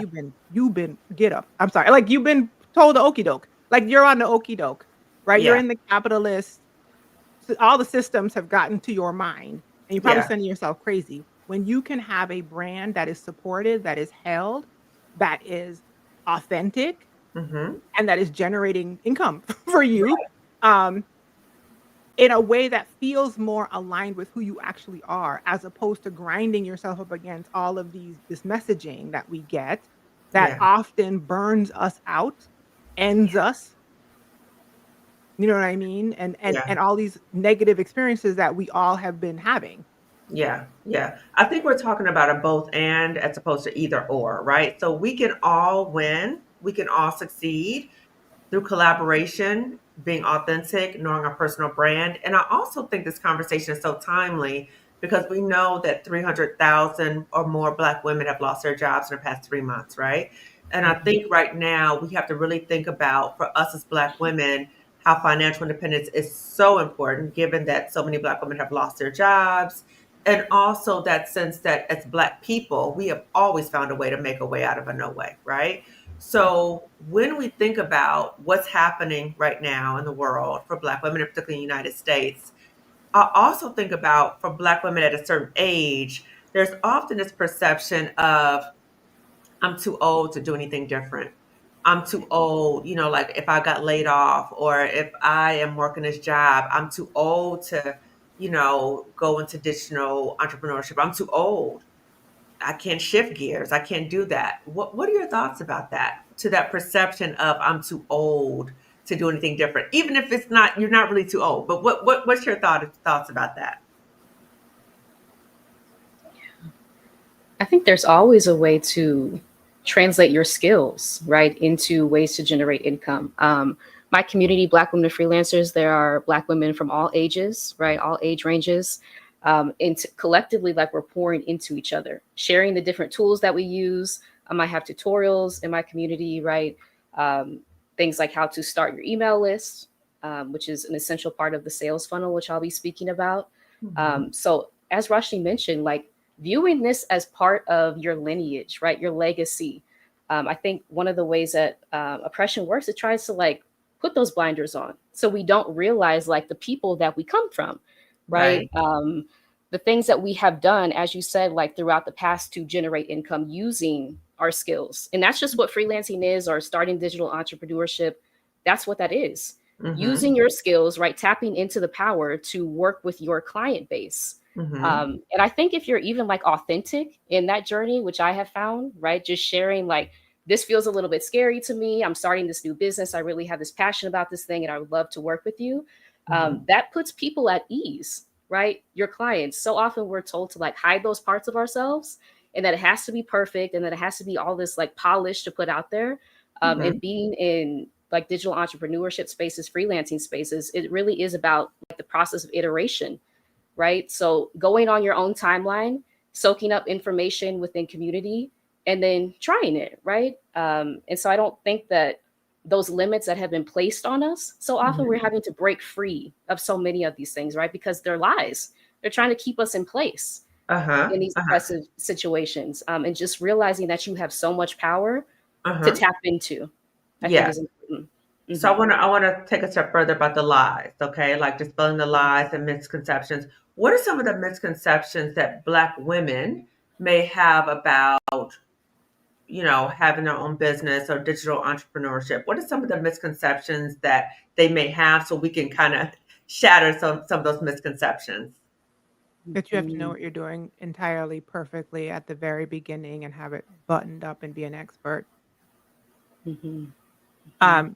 you've been get up. I'm sorry. Like you've been told the okey doke. Like you're on the okey doke, right? You're Yeah. in the capitalist all the systems have gotten to your mind and you're probably Yeah. sending yourself crazy when you can have a brand that is supported, that is held, that is authentic, Mhm. and that is generating income for you um, in a way that feels more aligned with who you actually are, as opposed to grinding yourself up against all of this messaging that we get that Yeah. often burns us out, ends us. You know what I mean? Yeah. And all these negative experiences that we all have been having. Yeah, yeah. I think we're talking about a both and as opposed to either or, right? So we can all win, we can all succeed through collaboration, being authentic, knowing our personal brand. And I also think this conversation is so timely because we know that 300,000 or more Black women have lost their jobs in the past 3 months, right? And I Mhm. think right now we have to really think about, for us as Black women, how financial independence is so important, given that so many Black women have lost their jobs. And also that sense that as Black people, we have always found a way to make a way out of a no way, right? So when we think about what's happening right now in the world for Black women, and particularly in the United States, I also think about for Black women at a certain age, there's often this perception of, I'm too old to do anything different. I'm too old, like if I got laid off or if I am working this job, I'm too old to, go into digital entrepreneurship. I'm too old. I can't shift gears. I can't do that. What are your thoughts about that? To that perception of, I'm too old to do anything different, even if it's not, you're not really too old. But what's your thoughts about that? I think there's always a way to translate your skills, right, into ways to generate income. My community, Black women freelancers, there are Black women from all ages, right, all age ranges. And collectively, like we're pouring into each other, sharing the different tools that we use. I have tutorials in my community, right? Um, Things like how to start your email list, which is an essential part of the sales funnel, which I'll be speaking about. Mhm. So, as Rashni mentioned, like viewing this as part of your lineage, right? Your legacy. I think one of the ways that oppression works, it tries to like put those blinders on so we don't realize like the people that we come from, right? Right. the things that we have done, as you said, like throughout the past to generate income using our skills. And that's just what freelancing is, or starting digital entrepreneurship. That's what that is. Mm-hmm. Using your skills, right? Tapping into the power to work with your client base. Mm-hmm. And I think if you're even like authentic in that journey, which I have found, right? Just sharing like, this feels a little bit scary to me. I'm starting this new business. I really have this passion about this thing and I would love to work with you. Mm-hmm. That puts people at ease, right? Your clients. So often we're told to like hide those parts of ourselves and that it has to be perfect and that it has to be all this like polish to put out there. Mm-hmm. And being in like digital entrepreneurship spaces, freelancing spaces, it really is about like the process of iteration, right? So going on your own timeline, soaking up information within community, and then trying it, right? And so I don't think that those limits that have been placed on us, so often Mm-hmm. we're having to break free of so many of these things, right? Because they're lies. They're trying to keep us in place Uh-huh. in these Uh-huh. oppressive situations. And just realizing that you have so much power to Uh-huh. tap into, I think Yeah. is important. So Hmm. I wanna take a step further about the lies, okay? Like dispelling the lies and misconceptions. What are some of the misconceptions that Black women may have about, having their own business or digital entrepreneurship? What are some of the misconceptions that they may have so we can kind of shatter some of those misconceptions? That you have to know Hmm. what you're doing entirely perfectly at the very beginning and have it buttoned up and be an expert. Hmm. Hmm.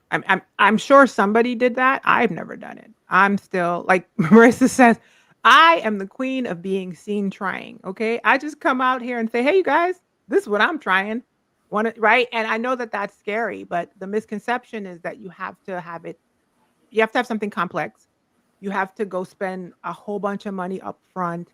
I'm sure somebody did that. I've never done it. I'm still like Marissa says, I am the queen of being seen trying. Okay, I just come out here and say, "Hey, you guys, this is what I'm trying." Want it right? And I know that that's scary, but the misconception is that you have to have it. You have to have something complex. You have to go spend a whole bunch of money up front.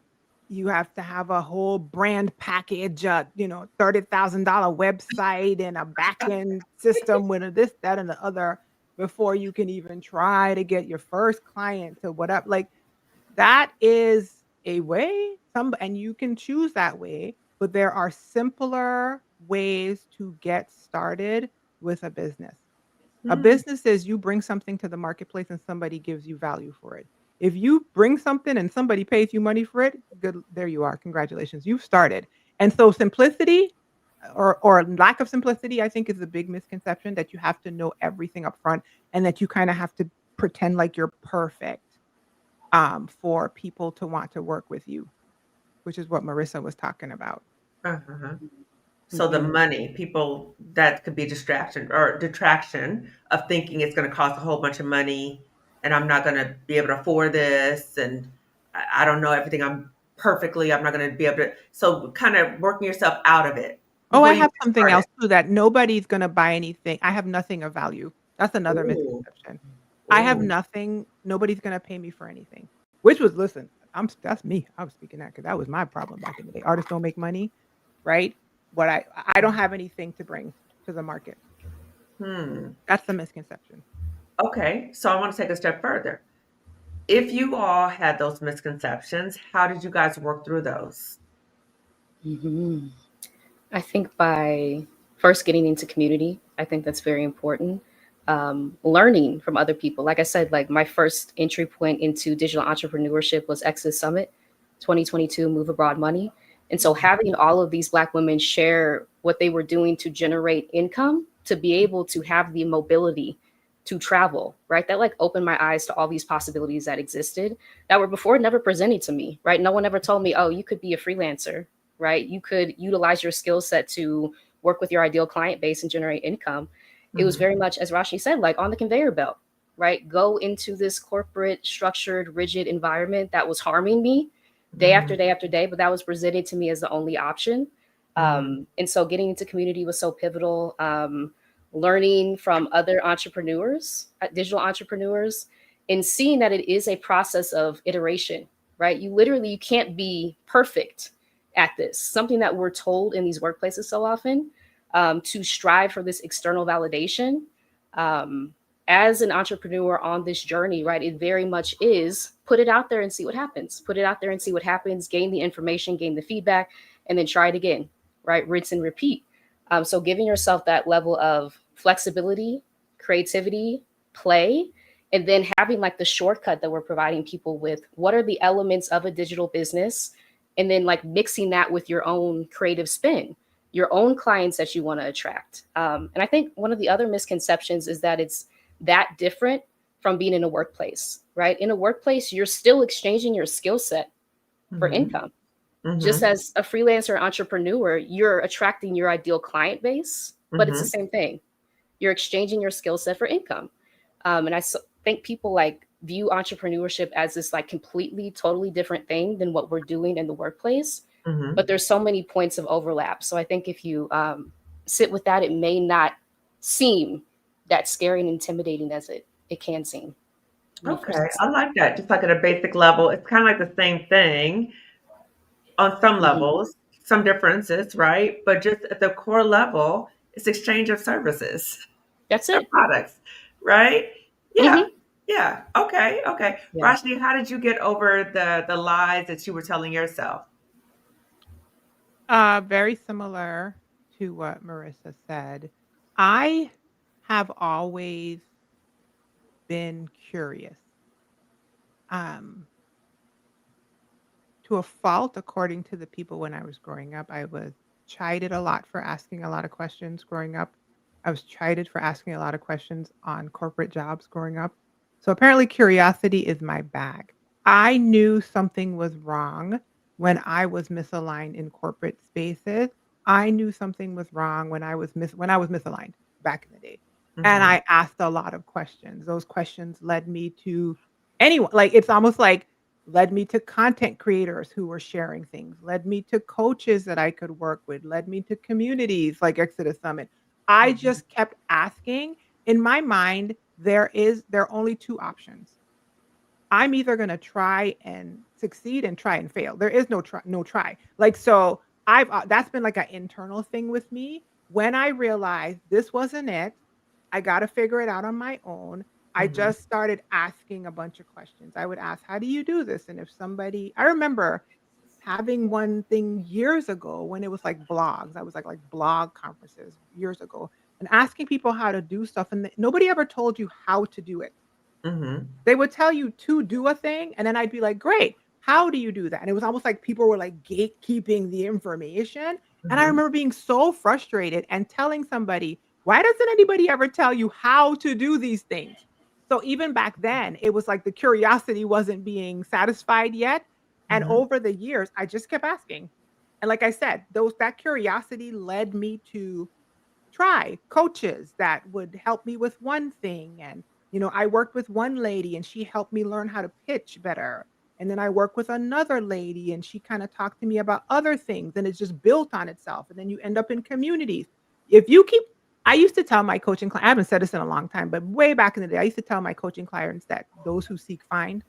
You have to have a whole brand package, $30,000 website and a back end system with a this, that, and the other before you can even try to get your first client to whatever. Like that is a way, and you can choose that way, but there are simpler ways to get started with a business. A Hmm. business is you bring something to the marketplace and somebody gives you value for it. If you bring something and somebody pays you money for it, good, there you are. Congratulations, you've started. And so simplicity or lack of simplicity, I think is a big misconception that you have to know everything up front and that you kind of have to pretend like you're perfect for people to want to work with you, which is what Marissa was talking about. Uh-huh. So the Hmm. money, people, that could be distraction or detraction of thinking it's going to cost a whole bunch of money and I'm not going to be able to afford this and I don't know everything I'm not going to be able to. So kind of working yourself out of it Oh, before I you have get something started. else too, that nobody's gonna buy anything. I have nothing of value. That's another Ooh, misconception. I have ooh. nothing, nobody's gonna pay me for anything, which was listen, that's me. I was speaking that because that was my problem back in the day. Artists don't make money, right? But I don't have anything to bring to the market. Hmm. That's the misconception. Okay. So I want to take a step further. If you all had those misconceptions, how did you guys work through those? Hmm. I think by first getting into community, I think that's very important. Learning from other people. Like I said, like my first entry point into digital entrepreneurship was Exodus Summit 2022, Move Abroad Money. And so having all of these Black women share what they were doing to generate income, to be able to have the mobility to travel, right? That like opened my eyes to all these possibilities that existed that were before never presented to me, right? No one ever told me, oh, you could be a freelancer, right? You could utilize your skill set to work with your ideal client base and generate income. It was Hmm. very much, as Rashni said, like on the conveyor belt, right? Go into this corporate, structured, rigid environment that was harming me day after Hmm. day after day, but that was presented to me as the only option. Hmm. And so getting into community was so pivotal. Learning from other entrepreneurs, digital entrepreneurs, and seeing that it is a process of iteration, right? You can't be perfect at this, something that we're told in these workplaces so often, to strive for this external validation. Um, as an entrepreneur on this journey, right, it very much is put it out there and see what happens. Put it out there and see what happens, gain the information, gain the feedback, and then try it again, right? Rinse and repeat. So giving yourself that level of flexibility, creativity, play, and then having like the shortcut that we're providing people with, what are the elements of a digital business, and then like mixing that with your own creative spin, your own clients that you want to attract. And I think one of the other misconceptions is that it's that different from being in a workplace, right? In a workplace, you're still exchanging your skill set for Mm-hmm. income. Just Mm-hmm. as a freelancer entrepreneur, you're attracting your ideal client base, but it's the Mm-hmm. same thing. You're exchanging your skill set for income. And think people like view entrepreneurship as this like completely, totally different thing than what we're doing in the workplace. Mm-hmm. But there's so many points of overlap. So I think if you sit with that, it may not seem that scary and intimidating as it can seem when you first Okay, listen. I like that. Just like at a basic level, it's kind of like the same thing on some Mhm. levels, some differences, right? But just at the core level, it's exchange of services That's and it. products, right? Yeah, Hmm. yeah. Okay, okay. Yeah. Rashni, how did you get over the lies that you were telling yourself? Very similar to what Marissa said. I have always been curious. Um, to a fault, according to the people when I was growing up. I was chided a lot for asking a lot of questions growing up. I was chided for asking a lot of questions on corporate jobs growing up. So apparently, curiosity is my bag. I knew something was wrong when I was misaligned in corporate spaces. I knew something was wrong when when I was misaligned back in the day. And Mm-hmm. I asked a lot of questions. Those questions led me to anyone, like it's almost like led me to content creators who were sharing things, led me to coaches that I could work with, led me to communities like Exodus Summit. I Mm-hmm. just kept asking. In my mind, there are only two options. I'm either going to try and succeed and try and fail. There is no try. Like so I've that's been like an internal thing with me. When I realized this wasn't it, I got to figure it out on my own. I Mm-hmm. just started asking a bunch of questions. I would ask, "How do you do this?" And if somebody I remember having one thing years ago when it was like blogs. I was like blog conferences years ago and asking people how to do stuff and nobody ever told you how to do it. Mm-hmm. They would tell you to do a thing, and then I'd be like, "Great, how do you do that?" And it was almost like people were like gatekeeping the information. And I Mm-hmm. remember being so frustrated and telling somebody, "Why doesn't anybody ever tell you how to do these things?" So even back then, it was like the curiosity wasn't being satisfied yet. And Mm-hmm. over the years, I just kept asking. And like I said, those that curiosity led me to try coaches that would help me with one thing. And, I worked with one lady and she helped me learn how to pitch better. And then I worked with another lady and she kind of talked to me about other things and it's just built on itself. And then you end up in communities. If you keep, I used to tell my coaching clients, I haven't said this in a long time, but way back in the day, I used to tell my coaching clients that those who seek find.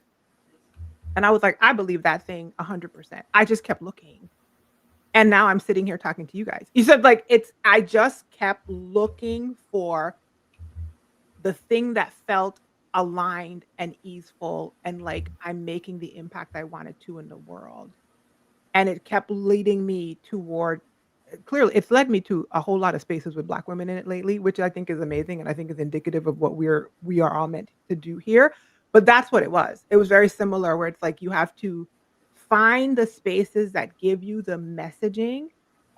And I was like, I believe that thing 100%. I just kept looking. And now I'm sitting here talking to you guys. You said like I just kept looking for the thing that felt aligned and easeful and like I'm making the impact I wanted to in the world. And it kept leading me toward clearly it's led me to a whole lot of spaces with black women in it lately, which I think is amazing and I think is indicative of what we are all meant to do here. But that's what it was. It was very similar where it's like you have to find the spaces that give you the messaging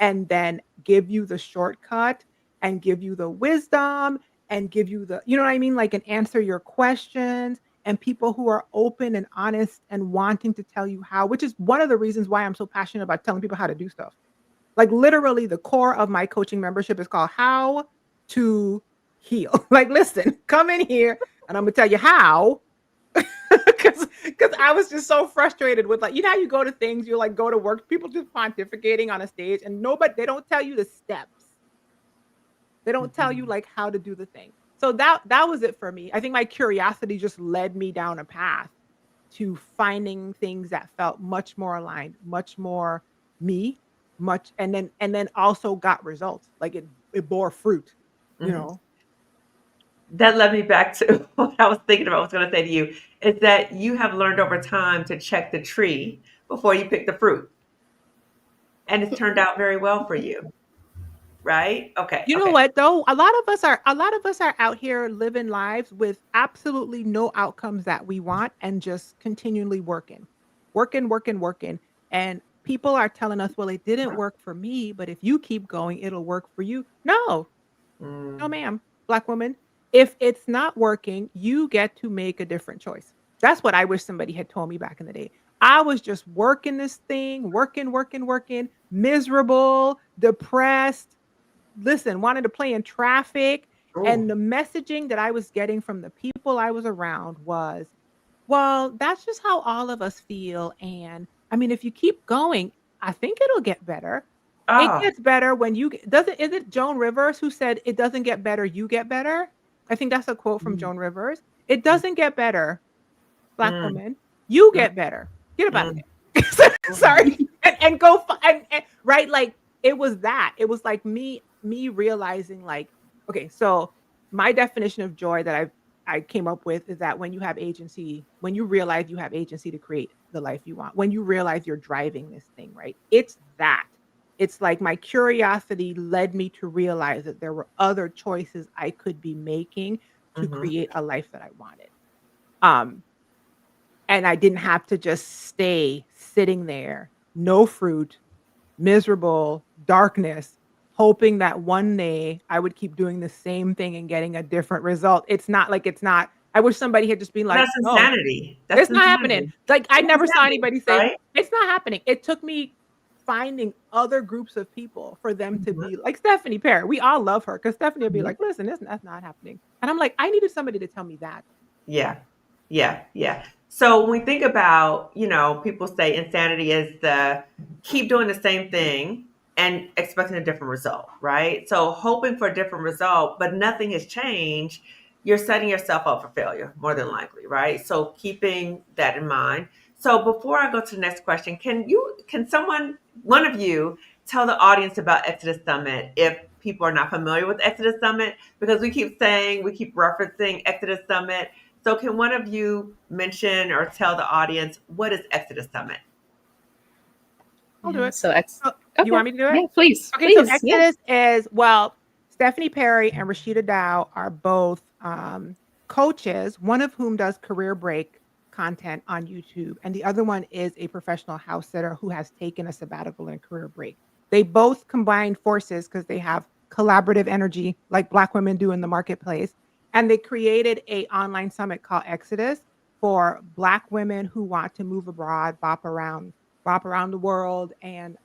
and then give you the shortcut and give you the wisdom and give you the, you know what I mean? Like, and answer your questions and people who are open and honest and wanting to tell you how, which is one of the reasons why I'm so passionate about telling people how to do stuff. Like literally the core of my coaching membership is called How to Heal. Like, listen, come in here and I'm gonna tell you how. Because I was just so frustrated with like, how you go to things, you like go to work, people just pontificating on a stage and nobody they don't tell you the steps. They don't tell you Mm-hmm. like how to do the thing. So that was it for me. I think my curiosity just led me down a path to finding things that felt much more aligned, much more me, much and then also got results. Like it bore fruit, you Mm-hmm. know. That led me back to what I was thinking about. I was going to say to you is that you have learned over time to check the tree before you pick the fruit, and it's turned out very well for you. right? Okay, You know okay. what though? A lot of us are out here living lives with absolutely no outcomes that we want and just continually working. Working, working, working. And people are telling us, "Well, it didn't work for me, but if you keep going, it'll work for you." No. No, Mm, ma'am, black woman. If it's not working, you get to make a different choice. That's what I wish somebody had told me back in the day. I was just working this thing, working, working, working, miserable, depressed, listen, wanted to play in traffic. ooh, And the messaging that I was getting from the people I was around was, well, that's just how all of us feel. And I mean, if you keep going, I think it'll get better. It oh, gets better when you doesn't is it Joan Rivers who said it doesn't get better, you get better? I think that's a quote from mm, Joan Rivers. It mm, doesn't get better, black mm, woman. You mm, get better. Get up out of mm, there. mm. Sorry. And go and right like it was that. It was like me realizing like okay, so my definition of joy that I came up with is that when you have agency, when you realize you have agency to create the life you want, when you realize you're driving this thing, right? It's that. It's like my curiosity led me to realize that there were other choices I could be making to Mhm. create a life that I wanted. Um, and I didn't have to just stay sitting there, no fruit, miserable, darkness, hoping that one day I would keep doing the same thing and getting a different result. It's not I wish somebody had just been like, That's "No, insanity. That's it's not happening." insanity. Like, I It's never saw insanity, anybody say, right? "It's not happening." It took me finding other groups of people for them to Mhm. be like Stephanie Perry. We all love her because Stephanie will be Mhm. like, "Listen, that's not happening." And I'm like, "I needed somebody to tell me that." Yeah. Yeah. Yeah. So when we think about, people say insanity is the keep doing the same thing and expecting a different result, right? So hoping for a different result, but nothing has changed, you're setting yourself up for failure more than likely, right? So keeping that in mind. So before I go to the next question, can someone, one of you, tell the audience about Exodus Summit if people are not familiar with Exodus Summit? Because we keep referencing Exodus Summit, so can one of you mention or tell the audience what is Exodus Summit? I'll do Yeah. it. So X. Oh, you Okay. want me to do it? Yeah. Please. Okay, so Please. Yeah. Exodus is well, Stephanie Perry and Rashida Dow are both coaches, one of whom does career break content on YouTube, and the other one is a professional house sitter who has taken a sabbatical and a career break. They both combine forces because they have collaborative energy like Black women do in the marketplace. And they created a online summit called Exodus for Black women who want to move abroad, bop around the world and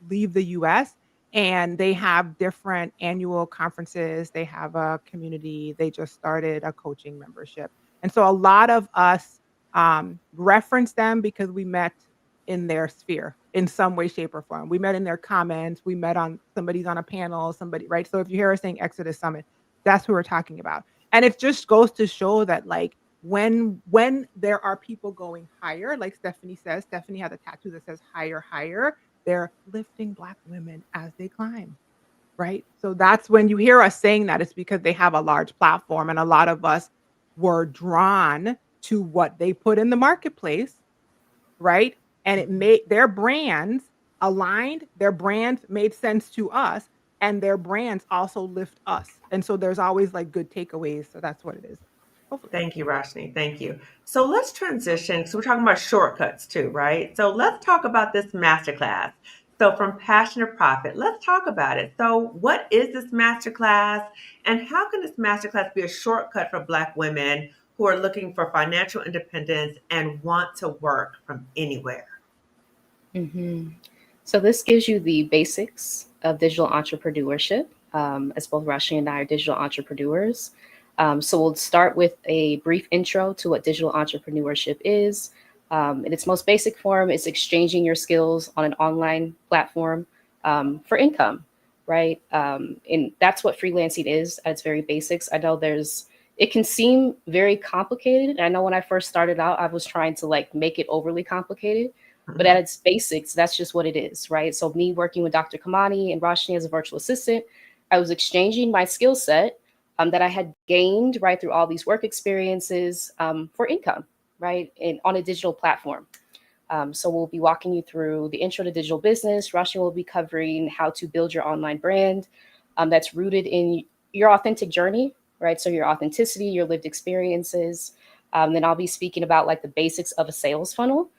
leave the US. And they have different annual conferences. They have a community. They just started a coaching membership. And so a lot of us reference them because we met in their sphere in some way, shape, or form. We met in their comments. We met on somebody's on a panel, somebody, right? So if you hear us saying Exodus Summit, that's who we're talking about. And it just goes to show that like when there are people going higher, like Stephanie says, Stephanie has a tattoo that says higher, higher. They're lifting Black women as they climb, right? So that's when you hear us saying that, it's because they have a large platform, and a lot of us were drawn to what they put in the marketplace, right? And it made their brands aligned, their brands made sense to us, and their brands also lift us. And so there's always like good takeaways. So that's what it is. Hopefully. Thank you, Roshni. Thank you. So let's transition. So we're talking about shortcuts too, right? So let's talk about this masterclass. So from passion to profit, let's talk about it. So what is this masterclass, and how can this masterclass be a shortcut for Black women who are looking for financial independence and want to work from anywhere? Hmm. So this gives you the basics of digital entrepreneurship, as both Rashi and I are digital entrepreneurs. So we'll start with a brief intro to what digital entrepreneurship is. In its most basic form, it's exchanging your skills on an online platform for income, right? And that's what freelancing is at its very basics. I know it can seem very complicated. I know when I first started out, I was trying to like make it overly complicated, but at Mhm. its basics, that's just what it is, right? So me working with Dr. Kamani and Roshni as a virtual assistant, I was exchanging my skill set that I had gained right through all these work experiences for income, right, and on a digital platform. So we'll be walking you through the intro to digital business. Roshni will be covering how to build your online brand. that's rooted in your authentic journey, right? So your authenticity, your lived experiences. Then I'll be speaking about like the basics of a sales funnel,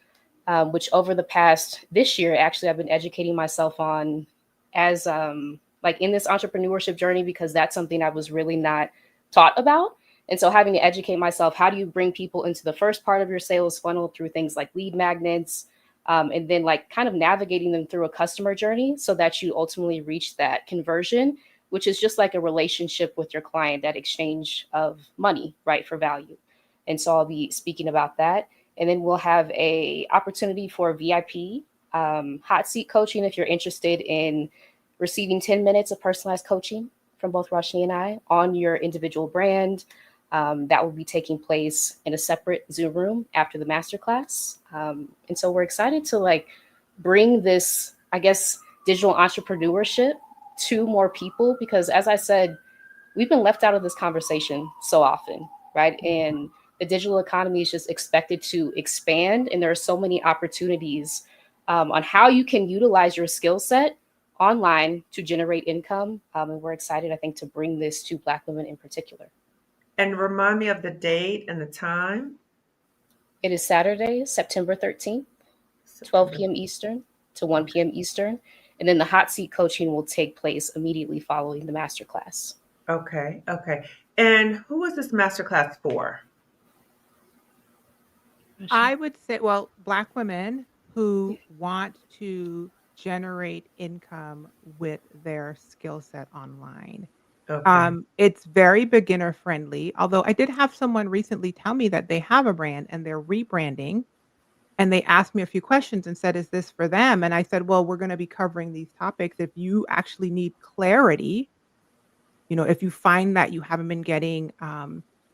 which over the past this year, actually, I've been educating myself on as like in this entrepreneurship journey, because that's something I was really not taught about. And so having to educate myself, how do you bring people into the first part of your sales funnel through things like lead magnets, and then like kind of navigating them through a customer journey so that you ultimately reach that conversion, which is just like a relationship with your client, that exchange of money, right, for value. And so I'll be speaking about that. And then we'll have a opportunity for VIP hot seat coaching if you're interested in receiving 10 minutes of personalized coaching from both Roshni and I on your individual brand. That will be taking place in a separate Zoom room after the masterclass. And so we're excited to like bring this, I guess, digital entrepreneurship to more people, because as I said, we've been left out of this conversation so often, right? And the digital economy is just expected to expand, and there are so many opportunities on how you can utilize your skill set online to generate income. And we're excited, I think, to bring this to Black women in particular. And remind me of the date and the time. It is Saturday, September 13th, 12 September. p.m. Eastern to 1 Okay. p.m. Eastern. And then the hot seat coaching will take place immediately following the masterclass. Okay. Okay. And who is this masterclass for? I would say, well, Black women who want to generate income with their skill set online. Okay. It's very beginner friendly, although I did have someone recently tell me that they have a brand and they're rebranding, and they asked me a few questions and said, "Is this for them?" And I said, "Well, we're gonna be covering these topics. If you actually need clarity, if you find that you haven't been getting,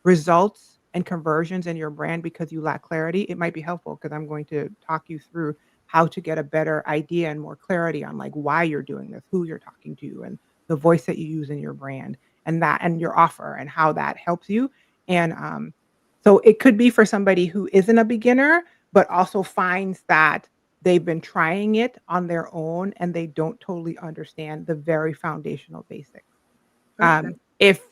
results and conversions in your brand because you lack clarity, it might be helpful because I'm going to talk you through how to get a better idea and more clarity on, like, why you're doing this, who you're talking to, and the voice that you use in your brand, and your offer and how that helps you." And, so it could be for somebody who isn't a beginner, but also finds that they've been trying it on their own and they don't totally understand the very foundational basics. Okay. If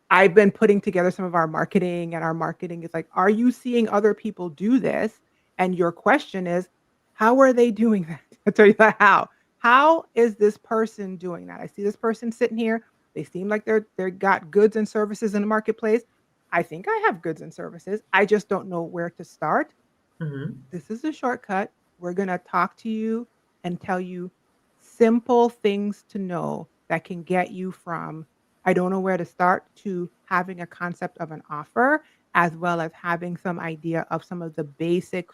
I've been putting together some of our marketing, and our marketing is like, "Are you seeing other people do this?" And your question is, "How are they doing that?" I'll tell you that how. How is this person doing that? I see this person sitting here. They seem like they're got goods and services in the marketplace. I think I have goods and services. I just don't know where to start. Hmm. This is a shortcut. We're going to talk to you and tell you simple things to know that can get you from "I don't know where to start" to having a concept of an offer, as well as having some idea of some of the basic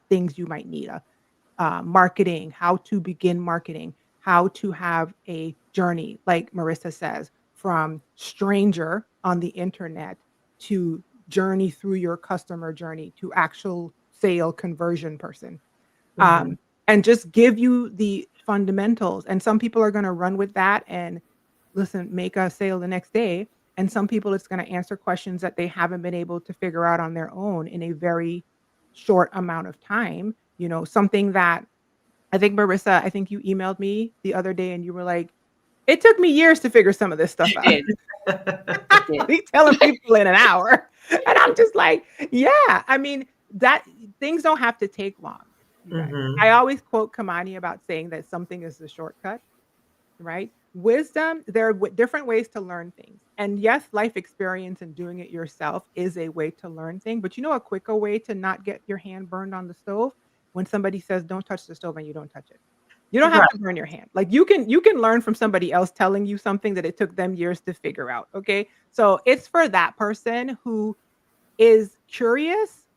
things you might need. Marketing, how to begin marketing, how to have a journey, like Marissa says, from stranger on the internet to journey through your customer journey to actual sale conversion person. Hmm. And just give you the fundamentals. And some people are going to run with that and listen, make a sale the next day. And some people, it's going to answer questions that they haven't been able to figure out on their own in a very short amount of time. Something that I think, Marissa, I think you emailed me the other day and you were like, "It took me years to figure some of this stuff It out." did. It did. Be telling people in an hour. And I'm just like, yeah, I mean, that things don't have to take long, you guys. I Hmm. always quote Kamani about saying that something is the shortcut, right? Wisdom, there are different ways to learn things. And yes, life experience and doing it yourself is a way to learn things. But a quicker way to not get your hand burned on the stove? When somebody says, "Don't touch the stove," and you don't touch it. You don't have Right. to burn your hand. Like you can learn from somebody else telling you something that it took them years to figure out. Okay. So it's for that person who is curious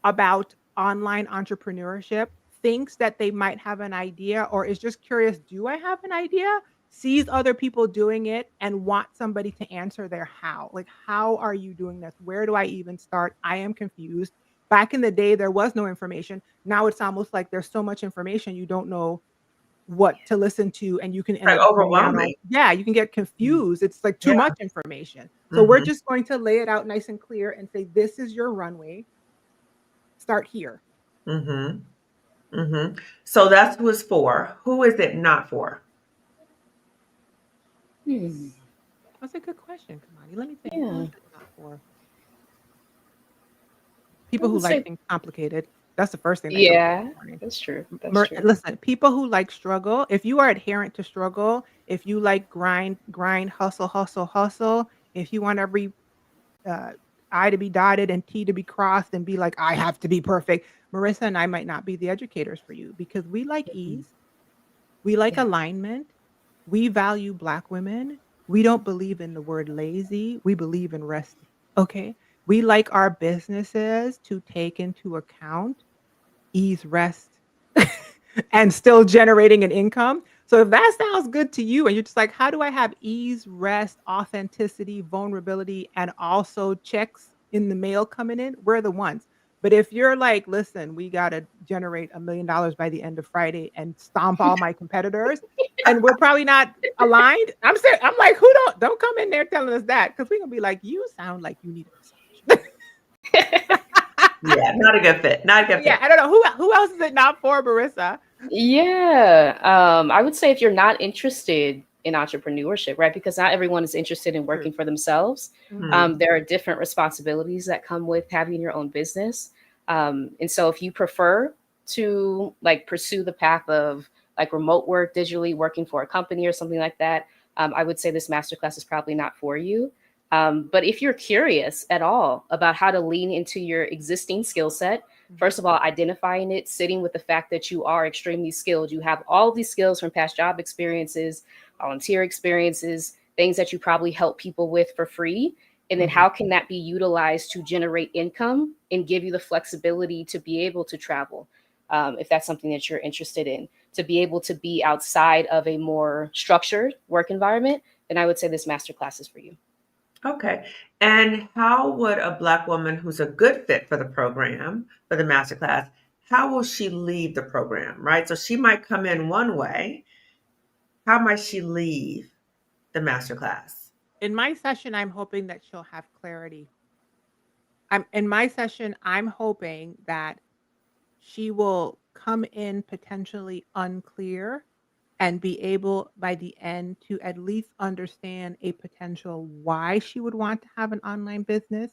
about online entrepreneurship, thinks that they might have an idea, or is just curious, "Do I have an idea?" Sees other people doing it and want somebody to answer their how. Like, "How are you doing this? Where do I even start? I am confused." Back in the day, there was no information. Now it's almost like there's so much information you don't know what to listen to, and you can end Like up going down overwhelming. a yeah, you can get confused. It's like too Yeah. much information. So we're Hmm. just going to lay it out nice and clear and say, "This is your runway. Start here." Hmm. Hmm. So that's who it's for. Who is it not for? Hmm. That's a good question, Kamani. Let me think. Who Yeah, is it not for? I People who would like say, things complicated. That's the first thing that comes to yeah, mind. that's true. That's true. Listen, people who like struggle, if you are adherent to struggle, if you like grind, hustle, hustle, hustle, if you want every uh, I to be dotted and T to be crossed and be like, I have to be perfect, Marissa and I might not be the educators for you because we like Mhm. ease, we like Yeah. alignment, we value Black women. We don't believe in the word lazy, we believe in resting. Okay. We like our businesses to take into account ease, rest, and still generating an income. So if that sounds good to you and you're just like, how do I have ease, rest, authenticity, vulnerability, and also checks in the mail coming in? We're the ones. But if you're like, listen, we got to generate $1 million by the end of Friday and stomp all my competitors, then we're probably not aligned. I'm saying, I'm like, don't come in there telling us that because we're gonna be like, you sound like you need a massage. Yeah, not a good fit. Not a good Yeah, fit. I don't know who else is it not for, Marissa. Yeah, I would say if you're not interested in entrepreneurship, right? Because not everyone is interested in True. working for themselves. Mhm. Mhm. There are different responsibilities that come with having your own business. And so if you prefer to like pursue the path of like remote work, digitally working for a company or something like that, I would say this masterclass is probably not for you. But if you're curious at all about how to lean into your existing skill set, Mhm. first of all, identifying it, sitting with the fact that you are extremely skilled. You have all these skills from past job experiences, volunteer experiences, things that you probably help people with for free. And then Mhm. how can that be utilized to generate income and give you the flexibility to be able to travel? If that's something that you're interested in, to be able to be outside of a more structured work environment, then I would say this masterclass is for you. Okay. And how would a Black woman who's a good fit for the program, for the masterclass, how will she leave the program, right? So she might come in one way. How might she leave the masterclass? In my session, I'm hoping that she'll have clarity. I'm hoping that she will come in potentially unclear and be able by the end to at least understand a potential why she would want to have an online business.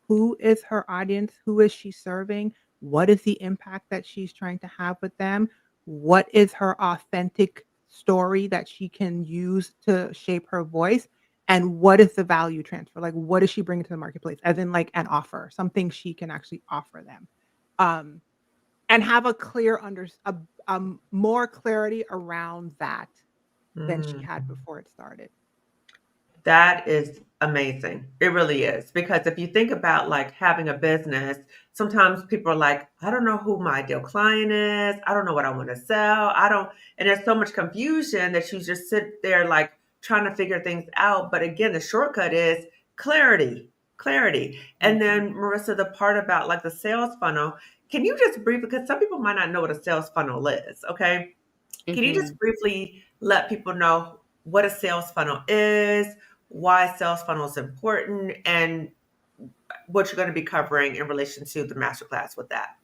Who is her audience? Who is she serving? What is the impact that she's trying to have with them? What is her authentic story that she can use to shape her voice? And what is the value transfer? Like, what is she bringing to the marketplace? As in, like, an offer, something she can actually offer them. Um, and have a clear more clarity around that than she Mm. had before it started. That is amazing. It really is. Because if you think about like having a business, sometimes people are like, I don't know who my ideal client is. I don't know what I want to sell. I don't, and there's so much confusion that you just sit there like trying to figure things out. But again, the shortcut is clarity, clarity. And Mhm. then, Marissa, the part about like the sales funnel, can you just brief, because some people might not know what a sales funnel is, okay? Can you Hmm. just briefly let people know what a sales funnel is, why a sales funnel is important, and what you're going to be covering in relation to the masterclass with that?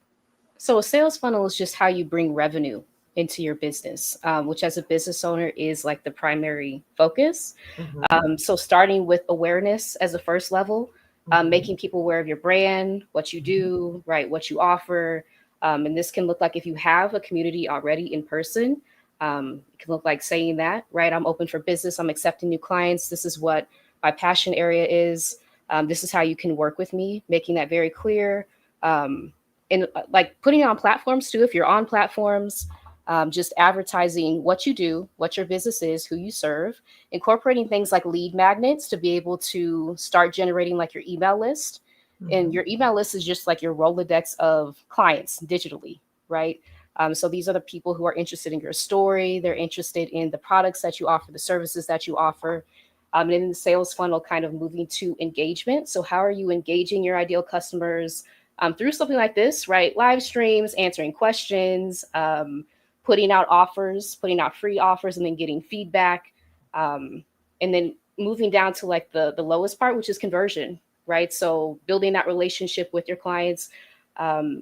So a sales funnel is just how you bring revenue into your business, which as a business owner is like the primary focus. Hmm. So starting with awareness as the first level, Hmm. making people aware of your brand, what you do, right, what you offer. And this can look like if you have a community already in person, it can look like saying that, right, I'm open for business, I'm accepting new clients, this is what my passion area is, this is how you can work with me, making that very clear. Um, and like putting it on platforms too, if you're on platforms, just advertising what you do, what your business is, who you serve, incorporating things like lead magnets to be able to start generating like your email list. And Hmm. your email list is just like your Rolodex of clients digitally, right? So these are the people who are interested in your story. They're interested in the products that you offer, the services that you offer. And then the sales funnel kind of moving to engagement. So how are you engaging your ideal customers through something like this, right? Live streams, answering questions, putting out offers, putting out free offers, and then getting feedback, um, and then moving down to like the lowest part, which is conversion, right? So building that relationship with your clients,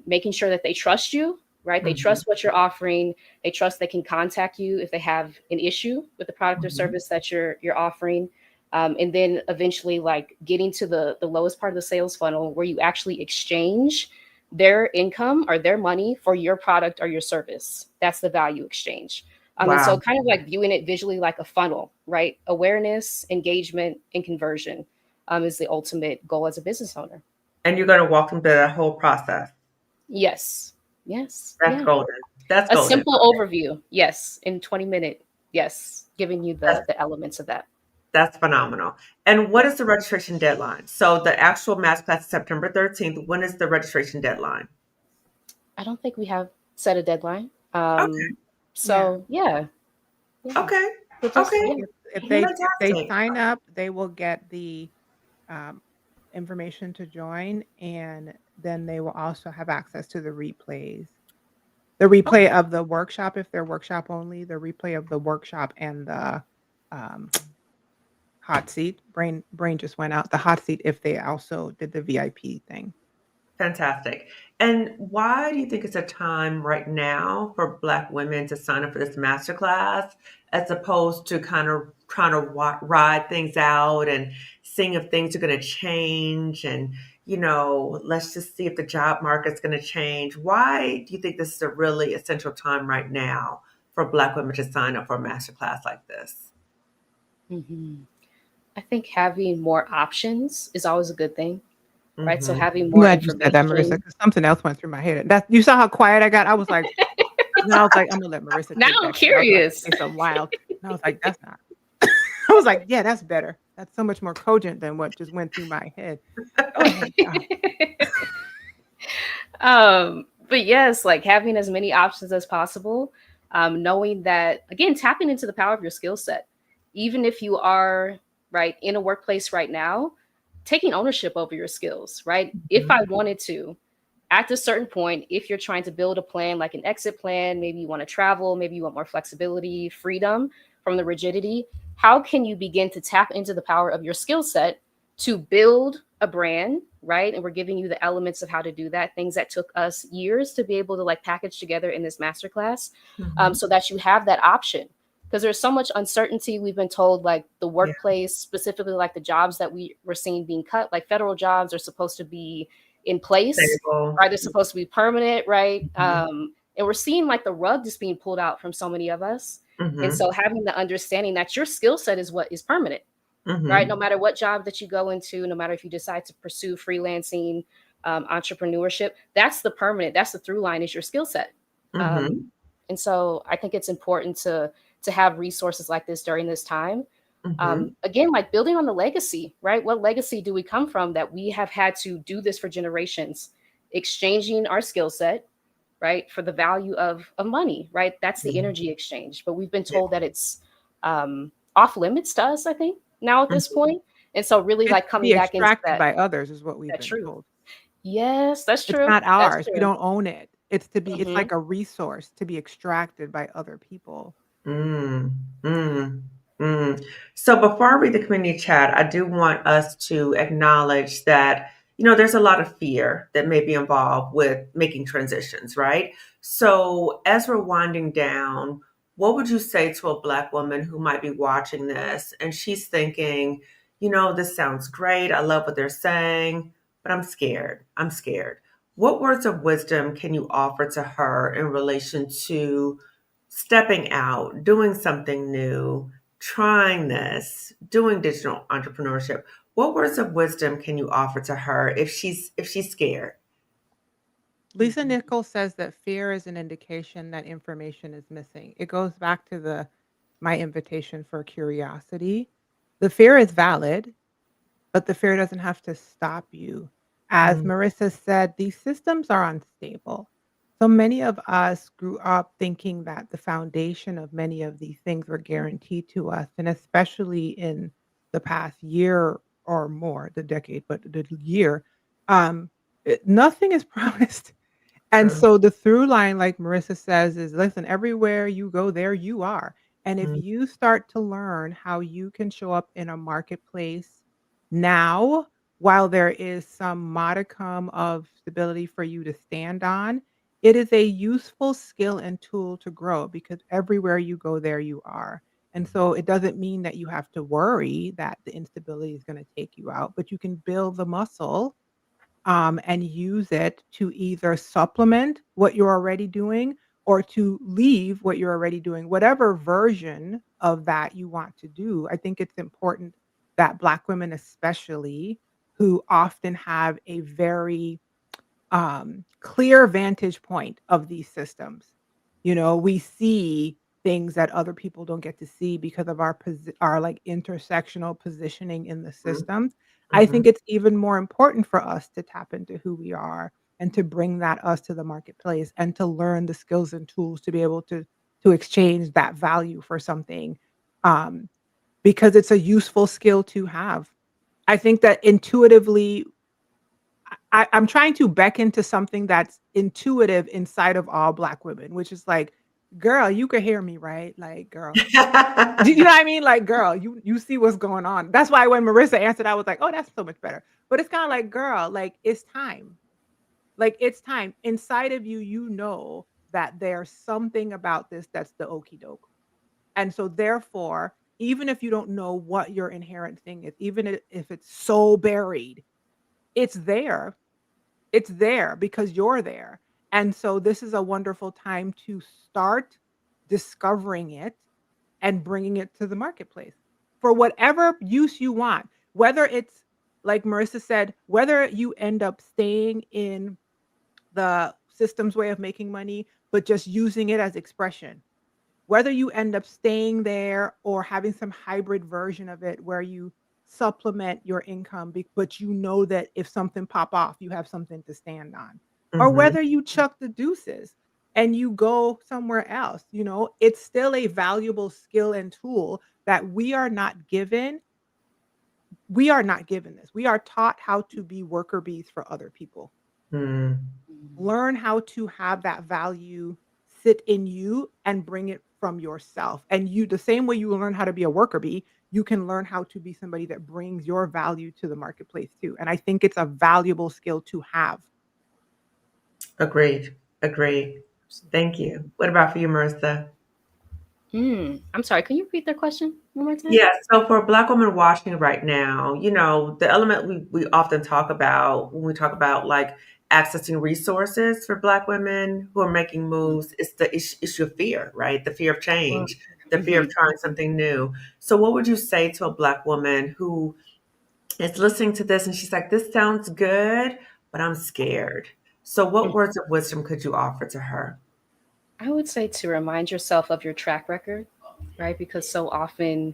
making sure that they trust you, right? They Mhm. trust what you're offering. They trust they can contact you if they have an issue with the product or Mhm. service that you're offering. And then eventually, like getting to the lowest part of the sales funnel where you actually exchange their income or their money for your product or your service. That's the value exchange. And so Wow. kind of like viewing it visually like a funnel, right? Awareness, engagement, and conversion is the ultimate goal as a business owner. And you're gonna walk them through that whole process. Yes. Yes. That's Yeah. golden. That's A golden. simple Okay. overview. Yes. In 20-minute. Yes. Giving you That's the elements of that. that's phenomenal. And what Yeah. is the registration deadline? So the actual mass class is September 13th. When is the registration deadline? I don't think we have set a deadline. Okay. Yeah. So yeah. Yeah. Okay. So just Okay. yeah. If they Fantastic. sign up, they will get the um, information to join, and then they will also have access to the replays. The replay Okay. of the workshop if they're workshop only, the replay of the workshop and the um, hot seat. Brain just went out. The hot seat if they also did the VIP thing. Fantastic. And why do you think it's a time right now for Black women to sign up for this masterclass as opposed to kind of trying to ride things out and seeing if things are going to change and, let's just see if the job market's going to change? Why do you think this is a really essential time right now for Black women to sign up for a masterclass like this? Hmm. I think having more options is always a good thing, right? So Hmm. having I'm more glad you said that, Marissa, information. because something else went through my head. That you saw how quiet I got. I was like, and I was like, I'm gonna let Marissa Now take I'm that because I was about to curious. say something wild. And I was like, that's not. I was like, yeah, that's better. That's so much more cogent than what just went through my head. Go ahead. But yes, like having as many options as possible, knowing that again, tapping into the power of your skill set, even if you are right in a workplace right now, taking ownership over your skills, right? If I Mhm. wanted to, at a certain point, if you're trying to build a plan like an exit plan, maybe you want to travel, maybe you want more flexibility, freedom from the rigidity, how can you begin to tap into the power of your skill set to build a brand, right? And we're giving you the elements of how to do that, things that took us years to be able to like package together in this masterclass, Mhm. so that you have that option. Because there's so much uncertainty. We've been told like the Yeah. workplace, specifically like the jobs that we're seeing being cut, like federal jobs are supposed to be in place, Stable. right? They're supposed to be permanent, right? Mhm. And we're seeing like the rug just being pulled out from so many of us. And Mhm. so having the understanding that your skill set is what is permanent, right? No Mhm. matter what job that you go into, no matter if you decide to pursue freelancing, entrepreneurship, that's the permanent, that's the through line is your skill set. Um, Mhm. and so I think it's important to have resources like this during this time. Mhm. Again, like building on the legacy, right? What legacy do we come from that we have had to do this for generations, exchanging our skill set, right, for the value of money, right? That's the Mhm. energy exchange. But we've been Yeah. told that it's off limits to us, I think, now at this Mhm. point. And so really It's like to coming be back into extracted by others is what we've that been truth. told. Yes, that's It's true. not That's ours. We true. don't own it. It's Hmm. like a resource to be extracted by other people. Mm. Mm. Mm. So before I read the community chat, I do want us to acknowledge that, there's a lot of fear that may be involved with making transitions, right? So as we're winding down, what would you say to a Black woman who might be watching this and she's thinking, this sounds great. I love what they're saying, but I'm scared. I'm scared. What words of wisdom can you offer to her in relation to stepping out, doing something new, trying this, doing digital entrepreneurship? What words of wisdom can you offer to her if she's scared? Lisa Nichols says that fear is an indication that information is missing. It goes back to the my invitation for curiosity. The fear is valid, but the fear doesn't have to stop you. As Mm, Marissa said, these systems are unstable. So many of us grew up thinking that the foundation of many of these things were guaranteed to us. And especially in the past year or more, the decade, but the year, nothing is promised. And true. so the through line, like Marissa says, is listen, everywhere you go, there you are. And if Mm, you start to learn how you can show up in a marketplace now, while there is some modicum of stability for you to stand on, It is a useful skill and tool to grow because everywhere you go, there you are. And so it doesn't mean that you have to worry that the instability is going to take you out, but you can build the muscle and use it to either supplement what you're already doing or to leave what you're already doing, whatever version of that you want to do. I think it's important that Black women, especially, who often have a very clear vantage point of these systems. You know, we see things that other people don't get to see because of our like intersectional positioning in the systems. I Mm-hmm. think it's even more important for us to tap into who we are and to bring that us to the marketplace and to learn the skills and tools to be able to exchange that value for something um, because it's a useful skill to have. I think that intuitively I'm trying to beckon to something that's intuitive inside of all Black women, which is like, "Girl, you could hear me, right? Like, girl." You know what I mean? Like, "Girl, you see what's going on." That's why when Marissa answered, I was like, "Oh, that's so much better." But it's kinda like, "Girl, like, it's time." Like, it's time. Inside of you, you know that there's something about this that's the okey doke. And so therefore, even if you don't know what your inherent thing is, even if it's so buried, it's there. It's there because you're there. And so this is a wonderful time to start discovering it and bringing it to the marketplace for whatever use you want. Whether it's like Marissa said, whether you end up staying in the system's way of making money, but just using it as expression, whether you end up staying there or having some hybrid version of it where you supplement your income, but you know that if something pop off, you have something to stand on. Or Mm-hmm. whether you chuck the deuces and you go somewhere else, you know, it's still a valuable skill and tool that we are not given. We are not given this. We are taught how to be worker bees for other people. Mm. Mhm. Learn how to have that value sit in you and bring it from yourself. And you the same way you will learn how to be a worker bee, you can learn how to be somebody that brings your value to the marketplace too. And I think it's a valuable skill to have. Agreed. Agreed. Thank you. What about for you, Marissa? I'm sorry, can you repeat the question one more time? Yeah, so for Black women watching right now, the element we often talk about when we talk about like accessing resources for Black women who are making moves is the issue of fear, right? The fear of change, the fear of Mm-hmm. trying something new. So, what would you say to a Black woman who is listening to this and she's like, this sounds good, but I'm scared? So, what words of wisdom could you offer to her? I would say to remind yourself of your track record, right? Because so often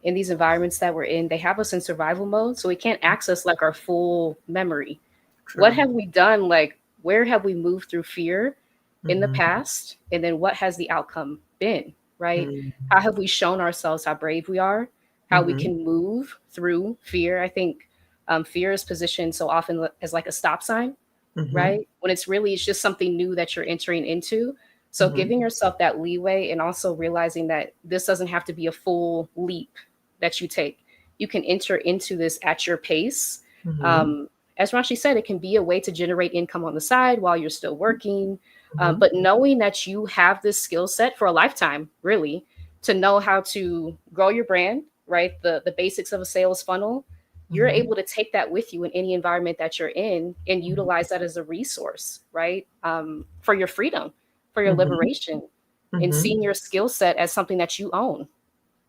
in these environments that we're in, they have us in survival mode. So we can't access like our full memory. What True. have we done? Like, where have we moved through fear in the Mm-hmm. past? And then what has the outcome been, right? Mm-hmm. How have we shown ourselves how brave we are, how we Mm-hmm. can move through fear? I think fear is positioned so often as like a stop sign, Mm-hmm. right? When it's just something new that you're entering into. So Mm-hmm. giving yourself that leeway and also realizing that this doesn't have to be a full leap that you take. You can enter into this at your pace. Mm-hmm. Um, as Rashi said, it can be a way to generate income on the side while you're still working. Mm-hmm. But knowing that you have this skill set for a lifetime, really, to know how to grow your brand, right? The basics of a sales funnel, you're Mm-hmm. able to take that with you in any environment that you're in and utilize that as a resource, right? For your freedom, for your Mhm, liberation, and mhm. seeing your skill set as something that you own,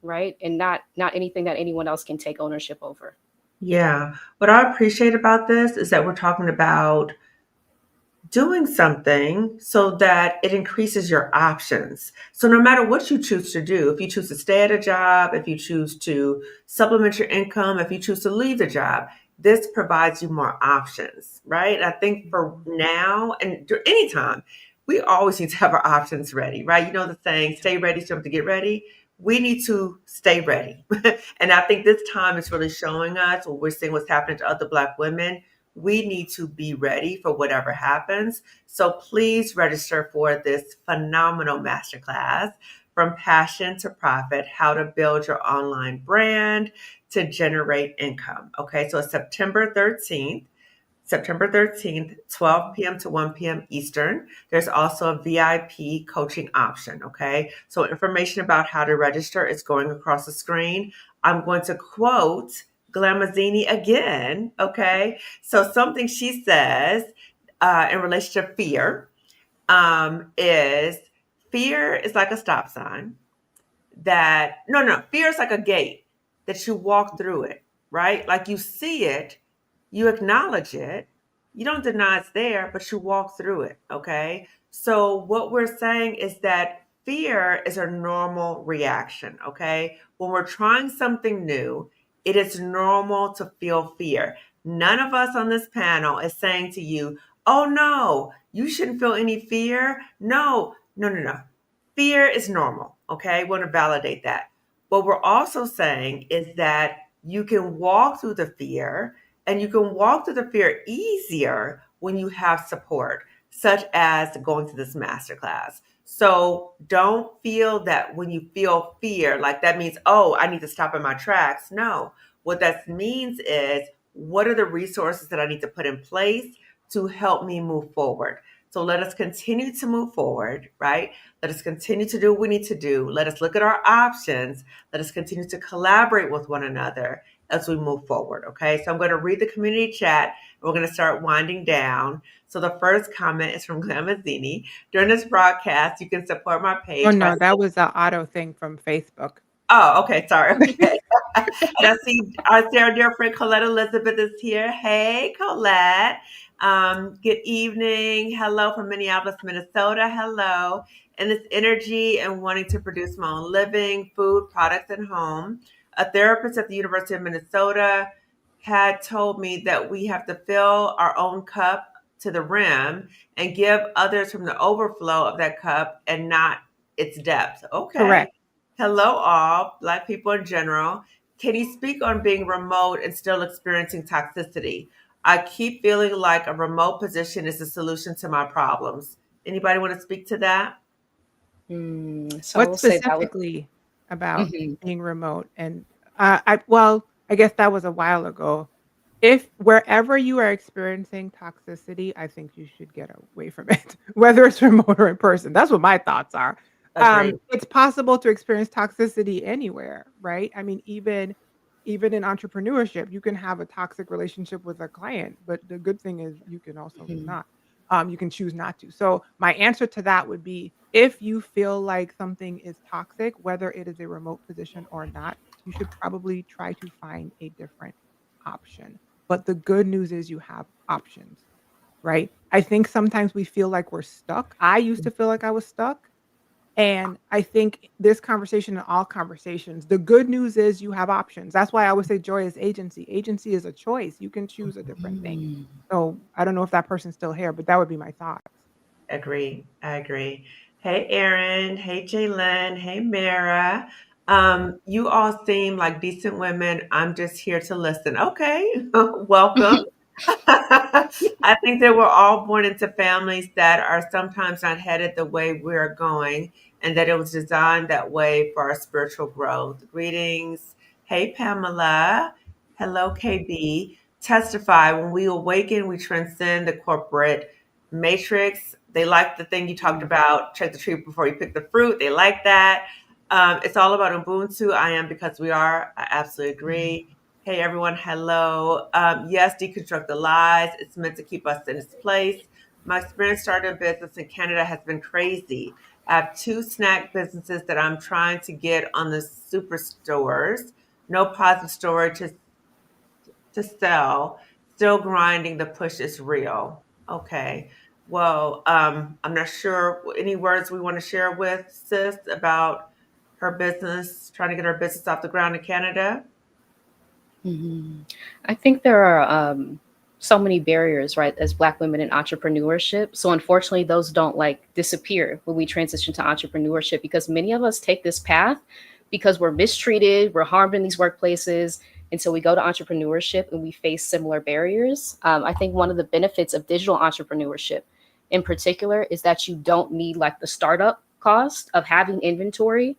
right? And not anything that anyone else can take ownership over. Yeah. What I appreciate about this is that we're talking about doing something so that it increases your options. So no matter what you choose to do, if you choose to stay at a job, if you choose to supplement your income, if you choose to leave the job, this provides you more options, right? I think for Mhm. now and anytime, we always need to have our options ready, right? You know the saying, Yeah. stay ready, so you have to get ready. We need to stay ready. And I think this time is really showing us what we're seeing what's happening to other Black women. We need to be ready for whatever happens. So please register for this phenomenal masterclass, From Passion to Profit: How to Build Your Online Brand to Generate Income. Okay, so it's September 13th. September 13th, 12 p.m. to 1 p.m. Eastern. There's also a VIP coaching option, okay? So information about how to register is going across the screen. I'm going to quote Glamazzini again, okay? So something she says in relation to fear is fear is like a stop sign that no, fear is like a gate that you walk through it, right? Like you see it, you acknowledge it, you don't deny it's there, but you walk through it, okay? So what we're saying is that fear is a normal reaction, okay? When we're trying something new, it is normal to feel fear. None of us on this panel is saying to you, oh no, you shouldn't feel any fear. No, no, no, no. Fear is normal, okay? We want to validate that. What we're also saying is that you can walk through the fear and you can walk through the fear easier when you have support, such as going to this masterclass. So don't feel that when you feel fear, like that means, oh, I need to stop in my tracks. No, what that means is, what are the resources that I need to put in place to help me move forward? So let us continue to move forward, right? Let us continue to do what we need to do. Let us look at our options. Let us continue to collaborate with one another as we move forward. Okay. So I'm going to read the community chat. We're going to start winding down. So the first comment is from Glamazzini. During this broadcast, you can support my Oh, page by. no, that was a auto thing from Facebook. Oh, okay. Sorry. Okay. And I see our dear friend Colette Elizabeth is here. Hey, Colette. Good evening. Hello from Minneapolis, Minnesota. Hello. And this energy and wanting to produce my own living, food, products, and home. A therapist at the University of Minnesota had told me that we have to fill our own cup to the rim and give others from the overflow of that cup and not its depth. Okay. Correct. Hello, all Black people in general. Can you speak on being remote and still experiencing toxicity? I keep feeling like a remote position is the solution to my problems. Anybody want to speak to that? So I What will say that was. specifically about Mhm. being remote? And I guess that was a while ago. If wherever you are experiencing toxicity, I think you should get away from it, whether it's remote or in person. That's what my thoughts are. Agree. It's possible to experience toxicity anywhere, right? I mean, even in entrepreneurship, you can have a toxic relationship with a client, but the good thing is you can also Mhm. not. You can choose not to. So my answer to that would be, if you feel like something is toxic, whether it is a remote position or not, you should probably try to find a different option. But the good news is you have options, right? I think sometimes we feel like we're stuck. I used to feel like I was stuck. And I think this conversation and all conversations, the good news is you have options. That's why I always say joy is agency. Agency is a choice. You can choose a different thing. Mm. So I don't know if that person's still here, but that would be my thoughts. Agree. I agree. Hey, Erin. Hey, Jalen. Hey, Mara. You all seem like decent women. I'm just here to listen. Okay. Welcome. I think that we're all born into families that are sometimes not headed the way we're going, and that it was designed that way for our spiritual growth. Greetings. Hey, Pamela. Hello, KB. Testify. When we awaken, we transcend the corporate matrix. They like the thing you talked Mm. about, check the tree before you pick the fruit. They like that. It's all about Ubuntu. I am because we are. I absolutely Mhm. agree. Hey everyone, hello. Yes, deconstruct the lies. It's meant to keep us in its place. My experience starting a business in Canada has been crazy. I have two snack businesses that I'm trying to get on the superstores. No positive story to sell. Still grinding. The push is real. Okay. Well, I'm not sure any words we want to share with sis about her business, trying to get her business off the ground in Canada. Mhm. I think there are so many barriers, right, as Black women in entrepreneurship. So unfortunately, those don't like disappear when we transition to entrepreneurship, because many of us take this path because we're mistreated, we're harmed in these workplaces. And so we go to entrepreneurship and we face similar barriers. I think one of the benefits of digital entrepreneurship in particular is that you don't need like the startup cost of having inventory.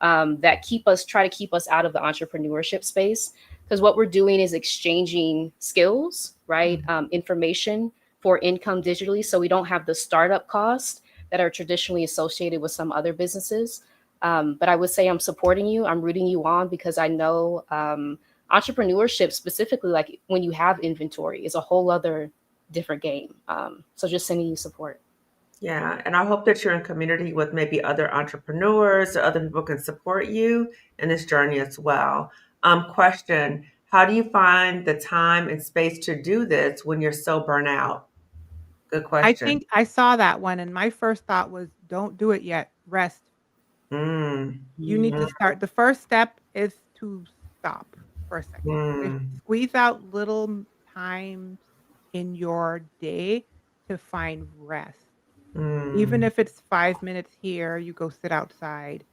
that try to keep us out of the entrepreneurship space. Because what we're doing is exchanging skills, right? Information for income digitally. So we don't have the startup costs that are traditionally associated with some other businesses. But I would say I'm supporting you. I'm rooting you on because I know entrepreneurship, specifically, like when you have inventory, is a whole other different game. So just sending you support. Yeah, and I hope that you're in community with maybe other entrepreneurs or other people can support you in this journey as well. Question, how do you find the time and space to do this when you're so burnt out? Good I question. think I saw that one, and my first thought was, "Don't do it yet. Rest." Mm, You need to mm, start the first step is to stop for a second. If mm, squeeze out little times in your day to find rest. Even mm, if it's 5 minutes here, you go sit outside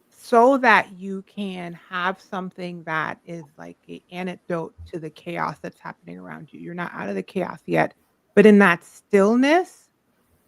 so that you can have something that is like a antidote to the chaos that's happening around you. You're not out of the chaos yet, but in that stillness,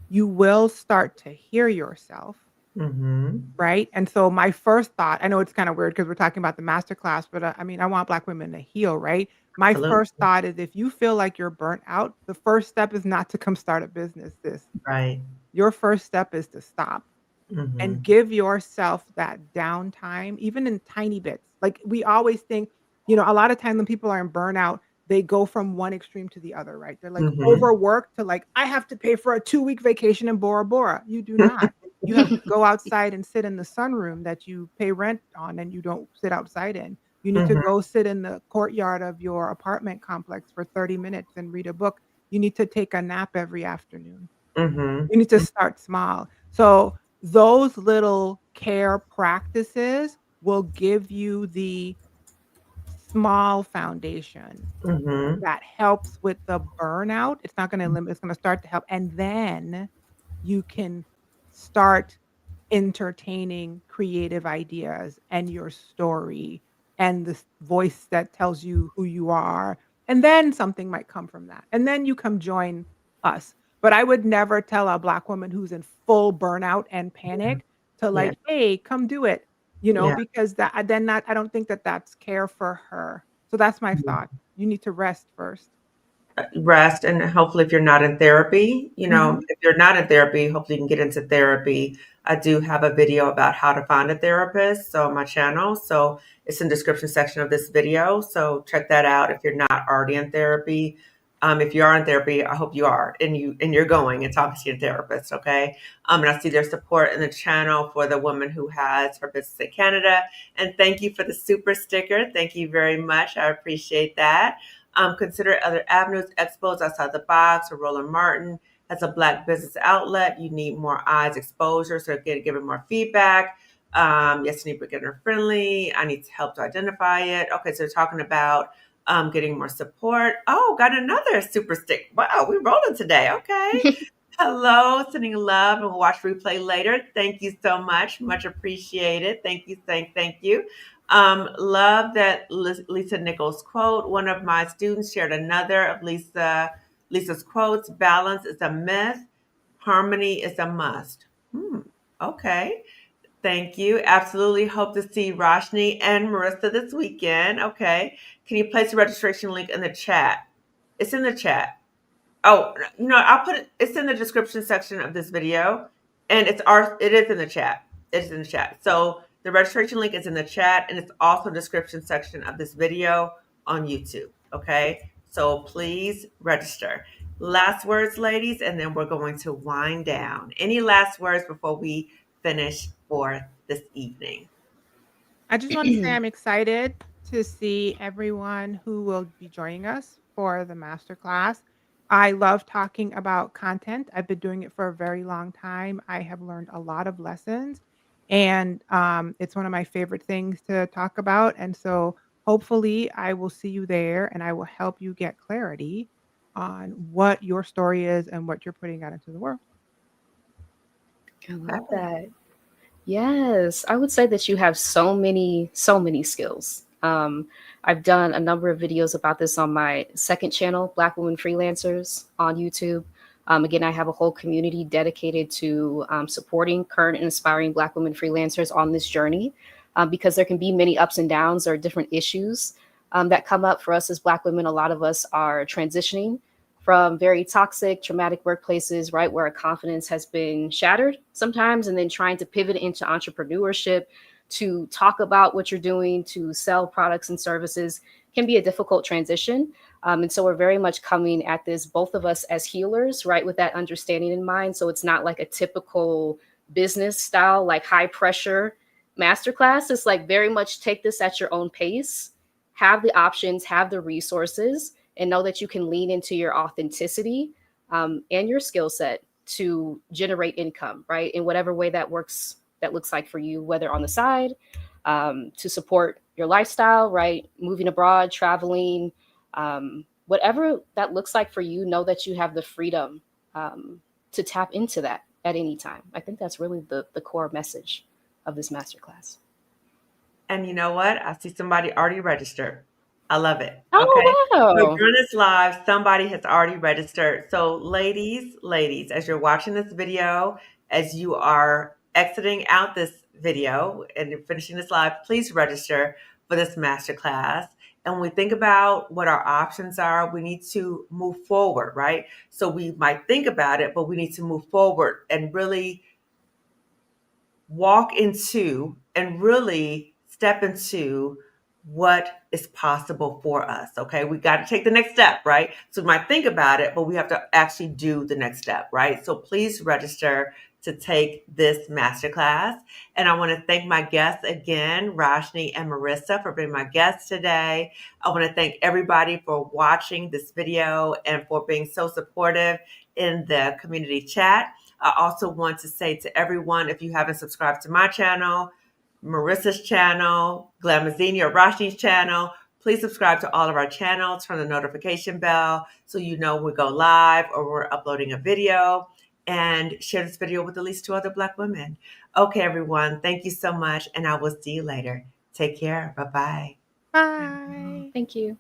you will start to hear yourself. mhm. Right? And so my first thought, I know it's kinda weird because 'cause we're talking about the master class, but, I mean, I want Black women to heal, right? My first Absolutely. thought is if you feel like you're burnt out, the first step is not to come start a business, sis. Right. Your first step is to stop and Mhm. give yourself that downtime, even in tiny bits. Like, we always think, a lot of time when people are in burnout, they go from one extreme to the other, right? They're, like, Mhm. overworked to, like, "I have to pay for a 2-week vacation in Bora Bora." You do not. You have to go outside and sit in the sunroom that you pay rent on and you don't sit outside in. You need to Mhm. go sit in the courtyard of your apartment complex for 30 minutes and read a book. You need to take a nap every afternoon. Mhm. You need to start small. So those little care practices will give you the small foundation Mhm. that helps with the burnout. It's not gonna limit, it's gonna start to help, and then you can start entertaining creative ideas and your story and the voice that tells you who you are, and then something might come from that, and then you come join us. But I would never tell a Black woman who's in full burnout and Mhm. panic to, Yeah. like, "Hey, come do it," Yeah. because I don't think that that's care for her. So that's my Mhm. thought. You need to rest first. Rest, and hopefully if you're not in therapy, Mhm. if you're not in therapy, hopefully you can get into therapy. I do have a video about how to find a therapist, so on my channel. So it's in the description section of this video. So check that out if you're not already in therapy. If you are in therapy, I hope you are and you're going and talking to your therapist, okay? And I see their support in the channel for the woman who has her business in Canada. And thank you for the super sticker. Thank you very much. I appreciate that. Consider other avenues, expos outside the box, or Roland Martin as a Black business outlet. You need more eyes exposure, so giving more feedback. Yes, you need beginner friendly. I need help to identify it. Okay, so we're talking about getting more support. Oh, got another super stick. Wow, we're rolling today. Okay. Hello, sending love, and we'll watch replay later. Thank you so much. Much appreciated. Thank you. Love that Lisa Nichols quote. One of my students shared another of Lisa's quotes. Balance is a myth. Harmony is a must. Okay. Thank you. Absolutely hope to see Roshni and Marissa this weekend. Okay. Can you place the registration link in the chat? It's in the chat. Oh, I'll put it. It's in the description section of this video, and it is in the chat. It's in the chat. So the registration link is in the chat, and it's also in the description section of this video on YouTube. Okay, so please register. Last words, ladies, and then we're going to wind down. Any last words before we finish for this evening? I just wanna say I'm excited to see everyone who will be joining us for the masterclass. I love talking about content. I've been doing it for a very long time. I have learned a lot of lessons, and, it's one of my favorite things to talk about, and so hopefully I will see you there, and I will help you get clarity on what your story is and what you're putting out into the world. I love Fabulous. that. Yes, I would say that you have so many skills. I've done a number of videos about this on my second channel, Black Women Freelancers on YouTube. Again, I have a whole community dedicated to supporting current and aspiring Black women freelancers on this journey. because there can be many ups and downs or different issues that come up for us as Black women. A lot of us are transitioning from very toxic, traumatic workplaces, right, where our confidence has been shattered sometimes, and then trying to pivot into entrepreneurship, to talk about what you're doing, to sell products and services can be a difficult transition. And so we're very much coming at this, both of us as healers, right, with that understanding in mind. So it's not like a typical business style, like high pressure masterclass. It's like very much take this at your own pace, have the options, have the resources, and know that you can lean into your authenticity and your skill set to generate income, right, in whatever way that works, that looks like for you, whether on the side, to support your lifestyle, right, moving abroad, traveling, whatever that looks like for you. Know that you have the freedom to tap into that at any time. I think that's really the core message of this masterclass. And you know what? I see somebody already registered. I love it. Okay. Oh, So wow. during this live, somebody has already registered. So ladies, as you're watching this video, as you are exiting out this video and you're finishing this live, please register for this masterclass. And when we think about what our options are, we need to move forward, right? So we might think about it, but we need to move forward and really walk into and really step into what is possible for us. Okay. We got to take the next step, right? So we might think about it, but we have to actually do the next step, right? So please register to take this masterclass. And I want to thank my guests again, Rashni and Marissa, for being my guests today. I want to thank everybody for watching this video and for being so supportive in the community chat. I also want to say to everyone, if you haven't subscribed to my channel, Marissa's channel, Glamazini or Rashi's channel, please subscribe to all of our channels, turn the notification bell so you know when we go live or we're uploading a video, and share this video with at least 2 other Black women. Okay, everyone, thank you so much, and I will see you later. Take care. Bye-bye. Bye. Thank you.